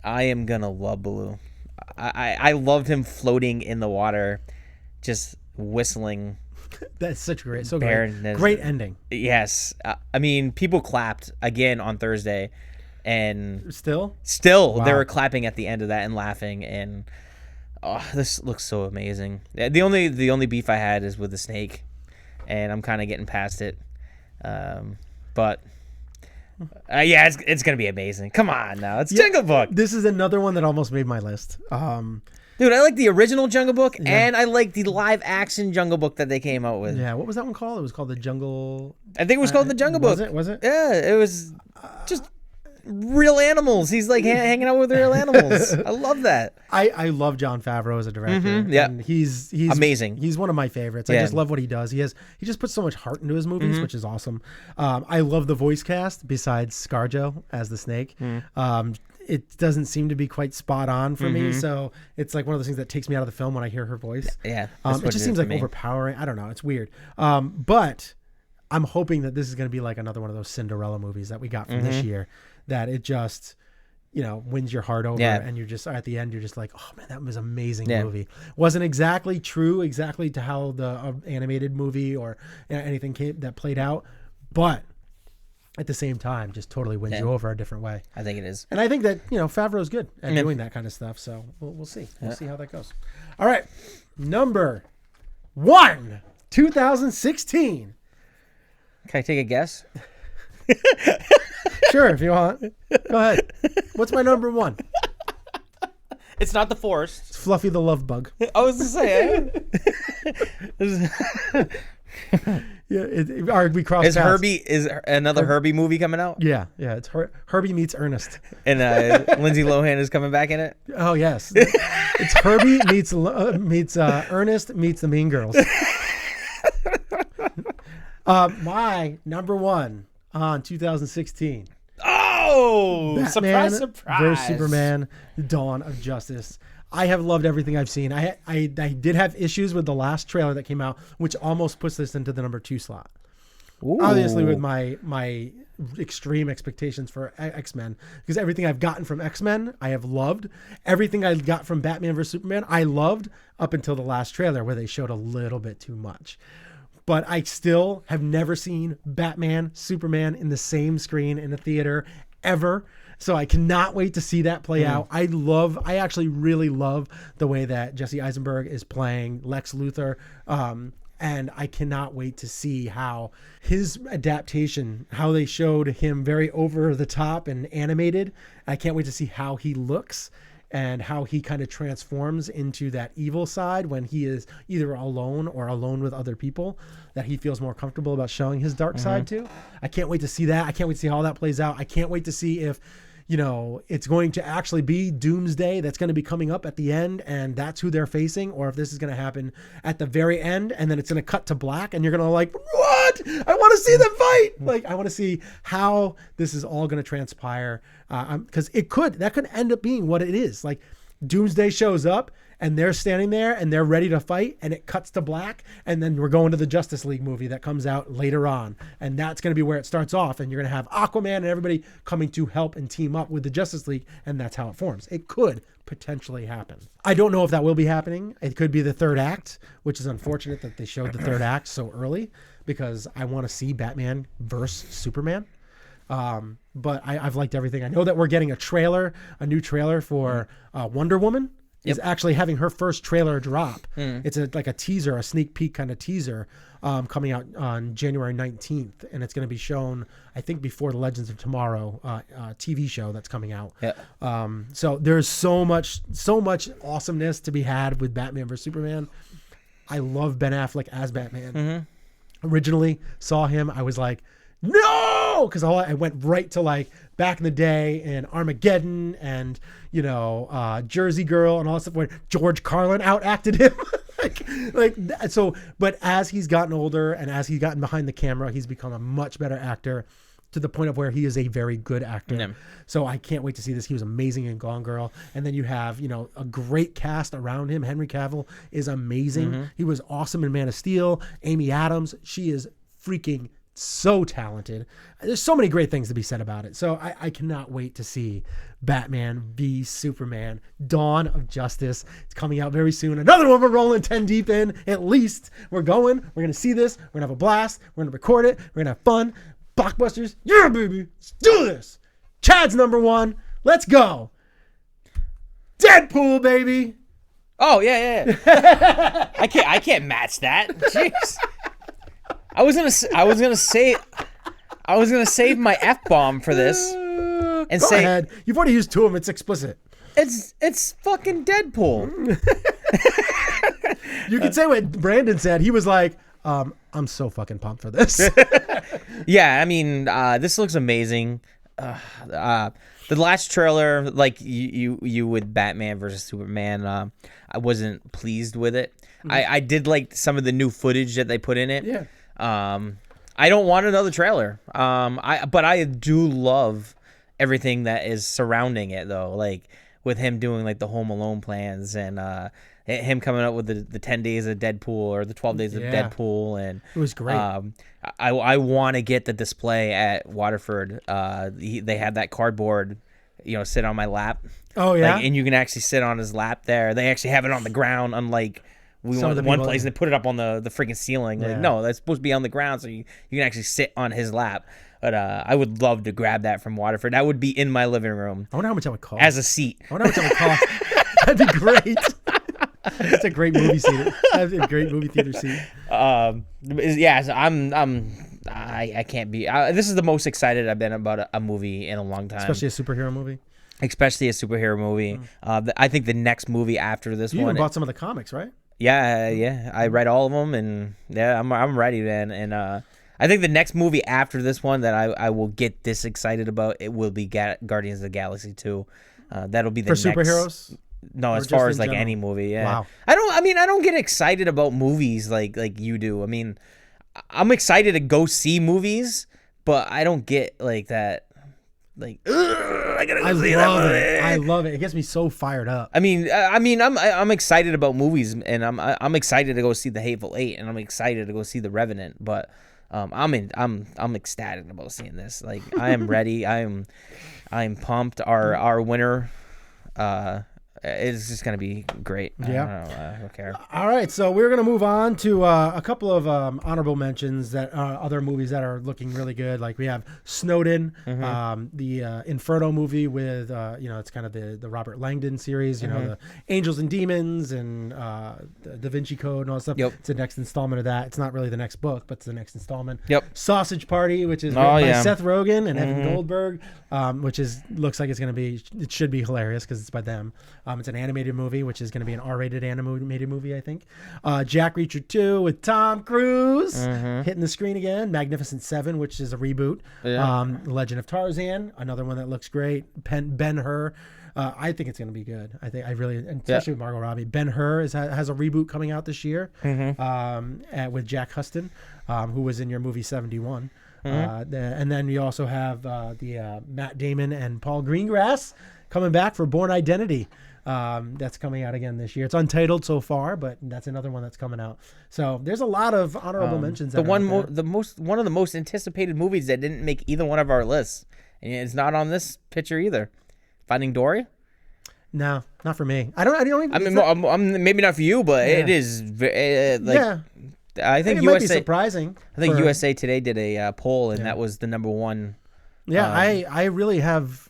am gonna love Baloo. I loved him floating in the water, just whistling. That's such great. So Baroness. great ending. Yes, I mean, people clapped again on Thursday, and Still? they Wow. were clapping at the end of that and laughing. And this looks so amazing. The only beef I had is with the snake, and I'm kind of getting past it. But yeah, it's gonna be amazing. Come on now, it's Jungle Book. This is another one that almost made my list. Dude, I like the original Jungle Book, and I like the live action Jungle Book that they came out with. Yeah, what was that one called? It was called The Jungle... I think it was called the Jungle Book. Was it? Yeah, it was just real animals. He's like hanging out with real animals. I love that. I love Jon Favreau as a director. yeah. And he's Amazing. He's one of my favorites. I Yeah. just love what he does. He just puts so much heart into his movies, which is awesome. I love the voice cast besides ScarJo as the snake. It doesn't seem to be quite spot on for me, so it's like one of those things that takes me out of the film when I hear her voice. Yeah, it just seems like overpowering. I don't know. It's weird. But I'm hoping that this is going to be like another one of those Cinderella movies that we got from this year, that it just, wins your heart over, and you're just at the end, you're just like, oh man, that was an amazing movie. Wasn't exactly true to how the animated movie or anything that played out, but at the same time, just totally wins you over a different way. I think it is. And I think that, Favreau's good at doing that kind of stuff. So we'll see. We'll see how that goes. All right. Number 1, 2016. Can I take a guess? Sure, if you want. Go ahead. What's my number 1? It's not The Forest. It's Fluffy the Love Bug. I was to say. Yeah, we crossed paths. Is another Herbie movie coming out? Yeah. It's Herbie meets Ernest. And Lindsay Lohan is coming back in it? Oh, yes. It's Herbie meets Ernest meets the Mean Girls. My number 1 on 2016. Oh, Batman surprise. versus Superman, Dawn of Justice. I have loved everything I've seen. I did have issues with the last trailer that came out, which almost puts this into the number 2 slot. Ooh. Obviously, with my extreme expectations for X-Men, because everything I've gotten from X-Men, I have loved. Everything I got from Batman vs Superman, I loved up until the last trailer where they showed a little bit too much. But I still have never seen Batman, Superman in the same screen in a theater ever. So I cannot wait to see that play out. I actually really love the way that Jesse Eisenberg is playing Lex Luthor. And I cannot wait to see how his adaptation, how they showed him very over the top and animated. I can't wait to see how he looks and how he kind of transforms into that evil side when he is either alone or alone with other people that he feels more comfortable about showing his dark side to. I can't wait to see that. I can't wait to see how that plays out. I can't wait to see if, it's going to actually be Doomsday that's going to be coming up at the end and that's who they're facing, or if this is going to happen at the very end and then it's going to cut to black and you're going to like, what? I want to see them fight. Like, I want to see how this is all going to transpire. Because that could end up being what it is. Like, Doomsday shows up and they're standing there and they're ready to fight and it cuts to black and then we're going to the Justice League movie that comes out later on, and that's going to be where it starts off, and you're going to have Aquaman and everybody coming to help and team up with the Justice League, and that's how it forms. It could potentially happen. I don't know if that will be happening. It could be the third act, which is unfortunate that they showed the third act so early, because I want to see Batman versus Superman. But I've liked everything. I know that we're getting a new trailer for Wonder Woman. Is actually having her first trailer drop. It's like a teaser, a sneak peek kind of teaser, coming out on January 19th. And it's going to be shown, I think, before the Legends of Tomorrow TV show that's coming out. So there's so much awesomeness to be had with Batman vs Superman. I love Ben Affleck as Batman. Originally saw him, I was like, no, because I went right to like back in the day in Armageddon and, Jersey Girl and all that stuff where George Carlin outacted him. But as he's gotten older and as he's gotten behind the camera, he's become a much better actor to the point of where he is a very good actor. Yeah. So I can't wait to see this. He was amazing in Gone Girl. And then you have, a great cast around him. Henry Cavill is amazing. He was awesome in Man of Steel. Amy Adams, she is freaking so talented. There's so many great things to be said about it. So I cannot wait to see Batman v Superman, Dawn of Justice. It's coming out very soon. Another one we're rolling 10 deep in, at least. We're going to see this. We're going to have a blast. We're going to record it. We're going to have fun. Blockbusters. Yeah, baby. Let's do this. Chad's number 1. Let's go. Deadpool, baby. Oh, yeah. I can't match that. Jeez. I was gonna save my F-bomb for this and Go say ahead. You've already used 2 of them. It's explicit. it's fucking Deadpool. You can say what Brandon said. He was like, I'm so fucking pumped for this. Yeah, I mean, this looks amazing. The last trailer, like you with Batman versus Superman, I wasn't pleased with it. I did like some of the new footage that they put in it. Yeah. I don't want another trailer. But I do love everything that is surrounding it, though. Like with him doing like the Home Alone plans and him coming up with the 10 days of Deadpool or the 12 days of Deadpool, and it was great. I want to get the display at Waterford. They had that cardboard, sit on my lap. Oh yeah, and you can actually sit on his lap there. They actually have it on the ground, unlike. We went to one place and they put it up on the freaking ceiling. Yeah. Like, no, that's supposed to be on the ground so you can actually sit on his lap. But I would love to grab that from Waterford. That would be in my living room. I wonder how much that would cost. As a seat. I wonder how much that would cost. That'd be great. That's a great movie seat. That's a great movie theater seat. Yeah, so I can't be. This is the most excited I've been about a movie in a long time. Especially a superhero movie. Especially a superhero movie. I think the next movie after this you one. You even bought some of the comics, right? Yeah. I read all of them, and yeah, I'm ready, man. And I think the next movie after this one that I will get this excited about, it will be Guardians of the Galaxy 2. That'll be the for next. Superheroes. No, as far as like any movie, yeah. Wow. I don't get excited about movies like you do. I mean, I'm excited to go see movies, but I don't get like that. Like, I gotta go see that movie. I love it. It gets me so fired up. I mean, I'm excited about movies, and I'm excited to go see The Hateful Eight, and I'm excited to go see The Revenant. But I'm ecstatic about seeing this. Like, I am ready. I'm pumped. Our winner, it's just gonna be great. Yeah. I don't care. All right, so we're gonna move on to a couple of honorable mentions that other movies that are looking really good. Like we have Snowden, the Inferno movie with it's kind of the Robert Langdon series. The Angels and Demons and the Da Vinci Code and all that stuff. Yep. It's the next installment of that. It's not really the next book, but it's the next installment. Yep. Sausage Party, which is written by Seth Rogen and Evan Goldberg, which looks like it should be hilarious because it's by them. It's an animated movie, which is going to be an R-rated animated movie, I think. Jack Reacher 2 with Tom Cruise hitting the screen again. Magnificent Seven, which is a reboot. Yeah. Legend of Tarzan, another one that looks great. Ben-Hur. I think it's going to be good. Especially with Margot Robbie. Ben-Hur has a reboot coming out this year with Jack Huston, who was in your movie 71. And then we also have the Matt Damon and Paul Greengrass coming back for Born Identity. That's coming out again this year. It's untitled so far, but that's another one that's coming out. So there's a lot of honorable mentions. One of the most anticipated movies that didn't make either one of our lists, and it's not on this picture either. Finding Dory. No, not for me. I don't even. I mean, I'm maybe not for you, but it is. I think it USA might be surprising. I think USA Today did a poll, and that was the number one. Yeah, I really have.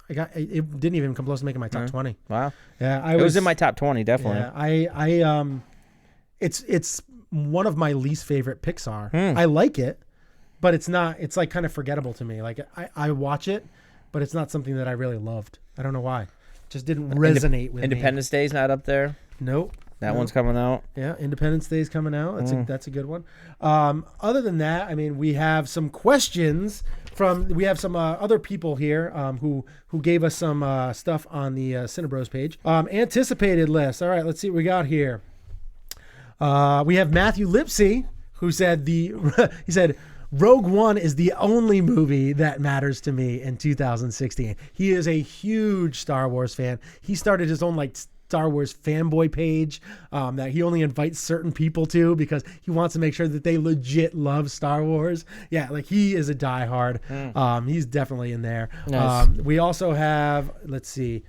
It didn't even come close to making my top 20. Wow. Yeah, it was in my top 20, definitely. Yeah, it's one of my least favorite Pixar. I like it, but it's not. It's like kind of forgettable to me. Like I watch it, but it's not something that I really loved. I don't know why. It just didn't resonate with me. Independence Day's not up there. Nope. That one's coming out. Yeah, Independence Day is coming out. That's a good one. Other than that, I mean, we have some questions we have some other people here who gave us some stuff on the CineBros page. Anticipated list. All right, let's see what we got here. We have Matthew Lipsy, who said he said Rogue One is the only movie that matters to me in 2016. He is a huge Star Wars fan. He started his own Star Wars fanboy page that he only invites certain people to because he wants to make sure that they legit love Star Wars. Yeah, he is a diehard. He's definitely in there. Nice. We also have, let's see,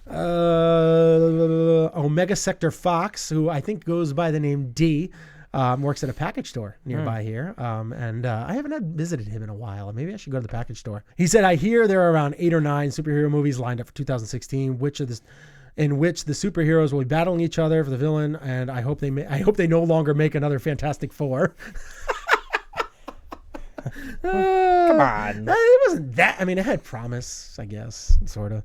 Omega Sector Fox, who I think goes by the name D. Works at a package store nearby here. And I haven't visited him in a while. Maybe I should go to the package store. He said, I hear there are around 8 or 9 superhero movies lined up for 2016, in which the superheroes will be battling each other for the villain, and I hope they no longer make another Fantastic Four. Come on. It wasn't that. I mean, it had promise, I guess, sort of.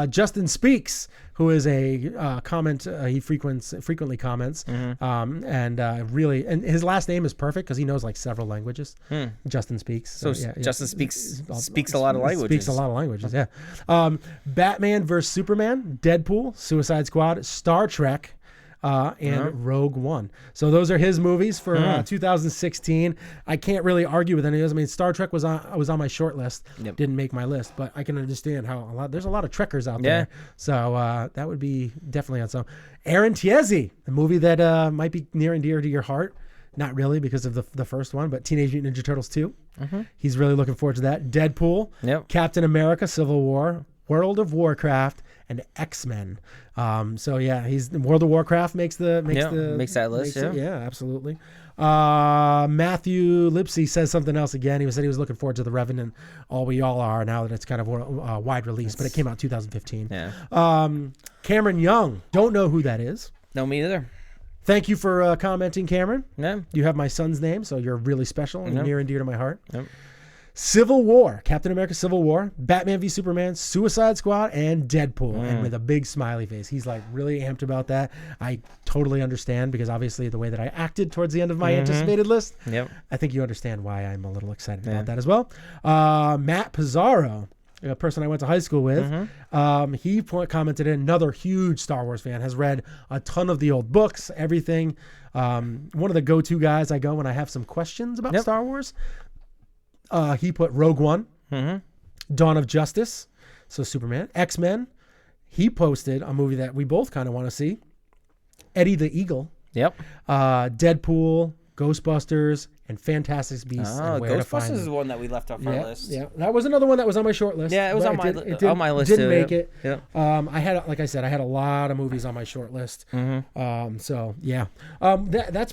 Justin Speaks, who is a comment. He frequently comments, and his last name is perfect because he knows several languages. Justin Speaks. So Justin speaks a lot of languages. Speaks a lot of languages. Yeah. Batman vs Superman, Deadpool, Suicide Squad, Star Trek. And Rogue One. So those are his movies for 2016. I can't really argue with any of those. I mean, Star Trek was on my short list. Yep. Didn't make my list, but I can understand how there's a lot of Trekkers out there. So that would be definitely on some. Aaron Tiesi, the movie that might be near and dear to your heart. Not really because of the first one, but Teenage Mutant Ninja Turtles 2. He's really looking forward to that. Deadpool, Captain America, Civil War, World of Warcraft, and X-Men. He's World of Warcraft makes that list. Yeah, absolutely. Matthew Lipsy says something else again. He said he was looking forward to The Revenant. We all are now that it's kind of a wide release, but it came out 2015. Yeah. Cameron Young, don't know who that is. No, me either. Thank you for commenting, Cameron. Yeah. You have my son's name, so you're really special and near and dear to my heart. Yep. Civil War, Captain America Civil War, Batman v Superman, Suicide Squad, and Deadpool. And with a big smiley face. He's really amped about that. I totally understand because obviously the way that I acted towards the end of my anticipated list, I think you understand why I'm a little excited about that as well. Matt Pizarro, a person I went to high school with, he commented, another huge Star Wars fan, has read a ton of the old books, everything. One of the go-to guys I go when I have some questions about Star Wars. He put Rogue One, Dawn of Justice, so Superman, X-Men. He posted a movie that we both kind of want to see, Eddie the Eagle. Yep. Deadpool, Ghostbusters, and Fantastic Beasts. And Where to Find Ghostbusters Them. is the one that we left off our list. Yeah, that was another one that was on my short list. Yeah, it was on my list didn't too. make it. Yeah. I had, like I said, I had a lot of movies on my short list. That's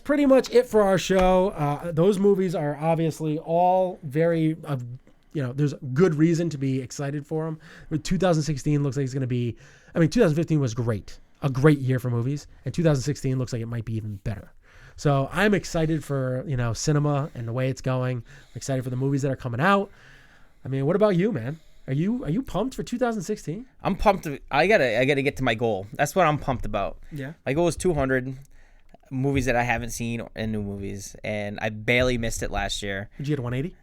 pretty much it for our show. Those movies are obviously all very, there's good reason to be excited for them. 2016 looks like it's going to be. 2015 was great, a great year for movies, and 2016 looks like it might be even better. So I'm excited for, cinema and the way it's going. I'm excited for the movies that are coming out. What about you, man? Are you pumped for 2016? I'm pumped. I gotta get to my goal. That's what I'm pumped about. Yeah. My goal is 200 movies that I haven't seen and new movies, and I barely missed it last year. Did you get 180?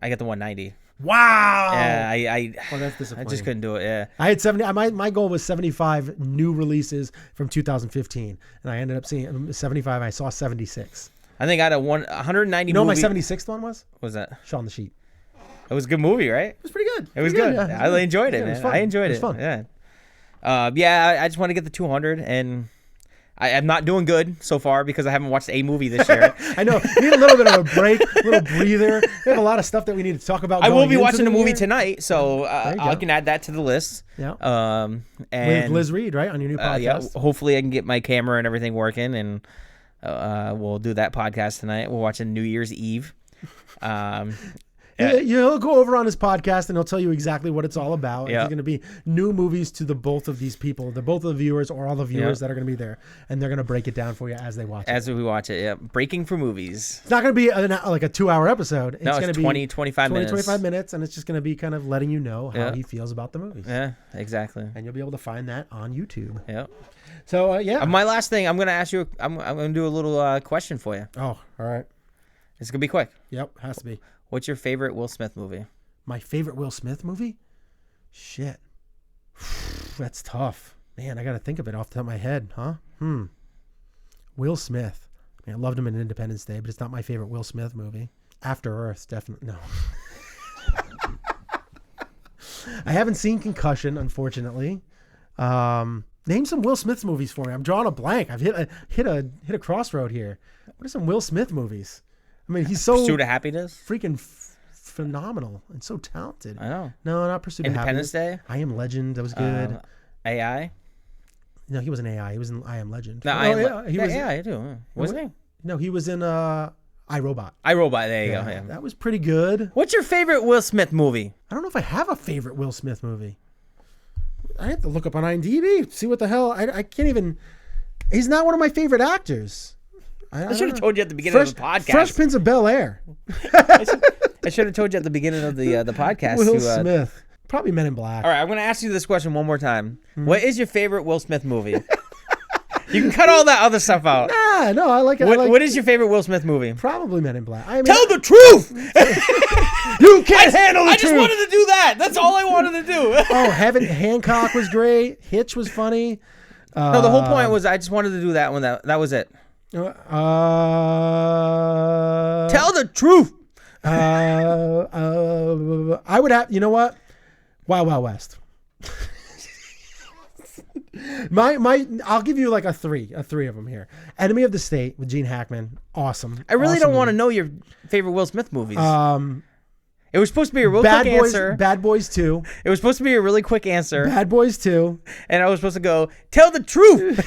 I got the 190. Wow. Yeah, that's disappointing. I just couldn't do it. Yeah. I had 70. My goal was 75 new releases from 2015, and I ended up seeing 75. I saw 76. I think I had 190. You know what my 76th one was? What was that? Shaun the Sheep. It was a good movie, right? It was pretty good. It was good. Yeah, I enjoyed it, it was man. fun. I enjoyed it. It was fun. Yeah. I just want to get the 200, and I'm not doing good so far because I haven't watched a movie this year. I know. We need a little bit of a break, a little breather. We have a lot of stuff that we need to talk about. I will be watching the movie tonight, so I can add that to the list. Yeah. And with Liz Reed, right, on your new podcast. Yeah. Hopefully, I can get my camera and everything working, and we'll do that podcast tonight. We're watching New Year's Eve. He'll go over on his podcast and he'll tell you exactly what it's all about. Yeah. It's going to be new movies to the both of these people, both of the viewers or all the viewers that are going to be there, and they're going to break it down for you as they watch it. As we watch it, yeah. Breaking for movies. It's not going to be like a 2-hour episode. It's going to be 20, 25 minutes. 25 minutes, and it's just going to be kind of letting you know how he feels about the movies. Yeah, exactly. And you'll be able to find that on YouTube. Yeah. So, My last thing, I'm going to ask you, I'm going to do a little question for you. Oh, all right. It's going to be quick. Yep, has to be. What's your favorite Will Smith movie? My favorite Will Smith movie? Shit. That's tough. Man, I got to think of it off the top of my head, huh? Will Smith. I loved him in Independence Day, but it's not my favorite Will Smith movie. After Earth, definitely. No. I haven't seen Concussion, unfortunately. Name some Will Smith movies for me. I'm drawing a blank. I've hit a crossroad here. What are some Will Smith movies? I mean, he's so Pursuit of Happiness? freaking phenomenal and so talented. I know. No, not Pursuit of Independence Happiness. Day? I Am Legend. That was good. AI? No, he wasn't AI. He was in I Am Legend. No, he was. AI too. Wasn't he? No, he was in iRobot. iRobot. There you go. Yeah. That was pretty good. What's your favorite Will Smith movie? I don't know if I have a favorite Will Smith movie. I have to look up on IMDb, see what the hell. I can't even. He's not one of my favorite actors. I should have told you at the beginning of the podcast. Fresh Prince of Bel-Air. I should have told you at the beginning of the podcast. Will Smith. Probably Men in Black. All right, I'm going to ask you this question one more time. What is your favorite Will Smith movie? You can cut all that other stuff out. Nah, no, I like it. What is your favorite Will Smith movie? Probably Men in Black. I mean, Tell the truth! You can't handle the I truth. just wanted to do that. That's all I wanted to do. Oh, Hancock was great. Hitch was funny. No, the whole point was I just wanted to do that one. That was it. Tell the truth. I would have. You know what? Wild Wild West. I'll give you like a three of them here. Enemy of the State with Gene Hackman, awesome. I really awesome don't want to movie. know your favorite Will Smith movies. It was supposed to be a real quick answer. Bad Boys 2. It was supposed to be a really quick answer. Bad Boys 2. And I was supposed to go, tell the truth.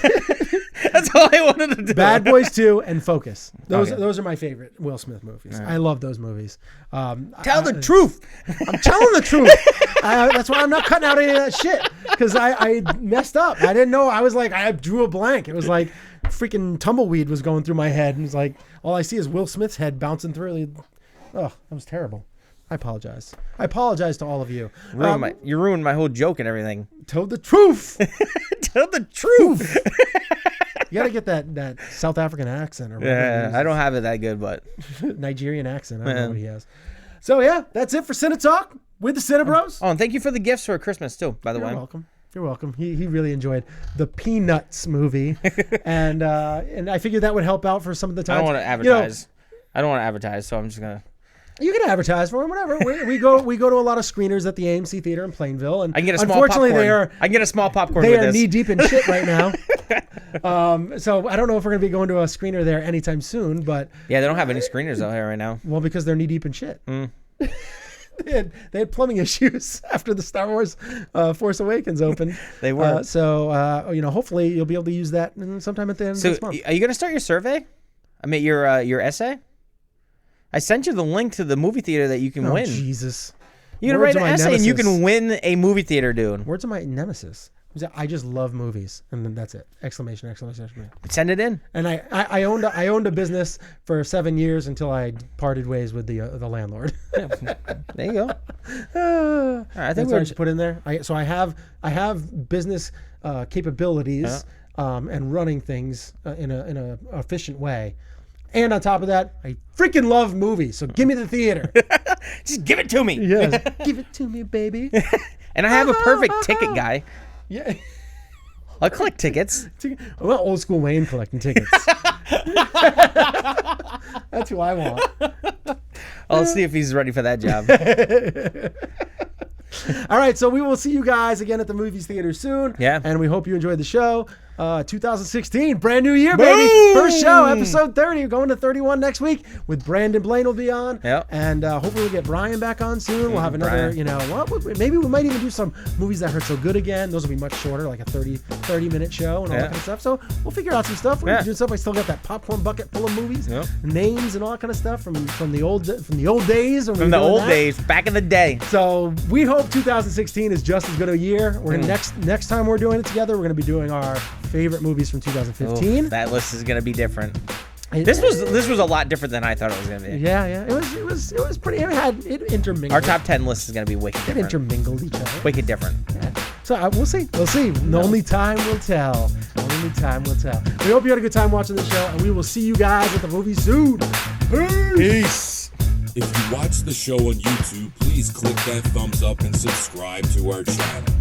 That's all I wanted to do. Bad Boys 2 and Focus. Okay. Those are my favorite Will Smith movies. Right. I love those movies. Tell the truth. I'm telling the truth. That's why I'm not cutting out any of that shit. Because I messed up. I didn't know. I was like, I drew a blank. It was like freaking tumbleweed was going through my head. And it's like, all I see is Will Smith's head bouncing through. Oh, that was terrible. I apologize. I apologize to all of you. You ruined my whole joke and everything. Told the truth. Tell the truth. You got to get that South African accent. Or whatever I don't have it that good, but. Nigerian accent. I don't know what he has. So, yeah, that's it for CineTalk with the CineBros. Oh, and thank you for the gifts for Christmas, too, by the way. You're welcome. You're welcome. He really enjoyed the Peanuts movie. and I figured that would help out for some of the time. I don't want to advertise. I don't want to advertise, so I'm just going to. You can advertise for them, whatever. We go to a lot of screeners at the AMC Theater in Plainville, and I can get a small unfortunately popcorn. I can get a small popcorn. They with are this. knee deep in shit right now. So I don't know if we're gonna be going to a screener there anytime soon, but yeah, they don't have any screeners out here right now. Well, because they're knee deep in shit. They had plumbing issues after the Star Wars Force Awakens opened. They were. Hopefully you'll be able to use that sometime at the end of this month. Are you gonna start your survey? I mean, your essay. I sent you the link to the movie theater that you can win. Jesus. You're going to write an essay and you can win a movie theater, dude. Words of my nemesis. I just love movies. And then that's it. Exclamation, exclamation, exclamation. Send it in. And I owned a business for 7 years until I parted ways with the landlord. There you go. All right, I think we should put in there. I have business capabilities and running things in a efficient way. And on top of that, I freaking love movies. So give me the theater. Just give it to me. Yes. Give it to me, baby. And I have a perfect ticket guy. Yeah. I'll collect tickets. Well, old school Wayne collecting tickets. That's who I want. I'll see if he's ready for that job. All right, so we will see you guys again at the movies theater soon. Yeah. And we hope you enjoyed the show. 2016, brand new year, baby. First show, episode 30. We're going to 31 next week with Brandon Blaine will be on. Yep. And hopefully we'll get Brian back on soon. We'll have another, maybe we might even do some movies that hurt so good again. Those will be much shorter, like a 30-minute show and all that kind of stuff. So we'll figure out some stuff. We're doing stuff. I still got that popcorn bucket full of movies, names and all that kind of stuff from the old days. From the old days, back in the day. So we hope 2016 is just as good a year. We're gonna next time we're doing it together, we're gonna be doing our favorite movies from 2015. That list is gonna be different. This was a lot different than I thought it was gonna be. Yeah. It was pretty. It intermingled. Our top 10 list is gonna be wicked different. It intermingled each other. Wicked different. Yeah. So we'll see. Only time will tell. Only time will tell. We hope you had a good time watching the show, and we will see you guys at the movie soon. Peace. If you watch the show on YouTube, please click that thumbs up and subscribe to our channel.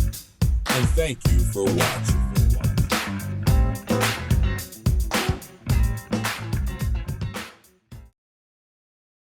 And thank you for watching.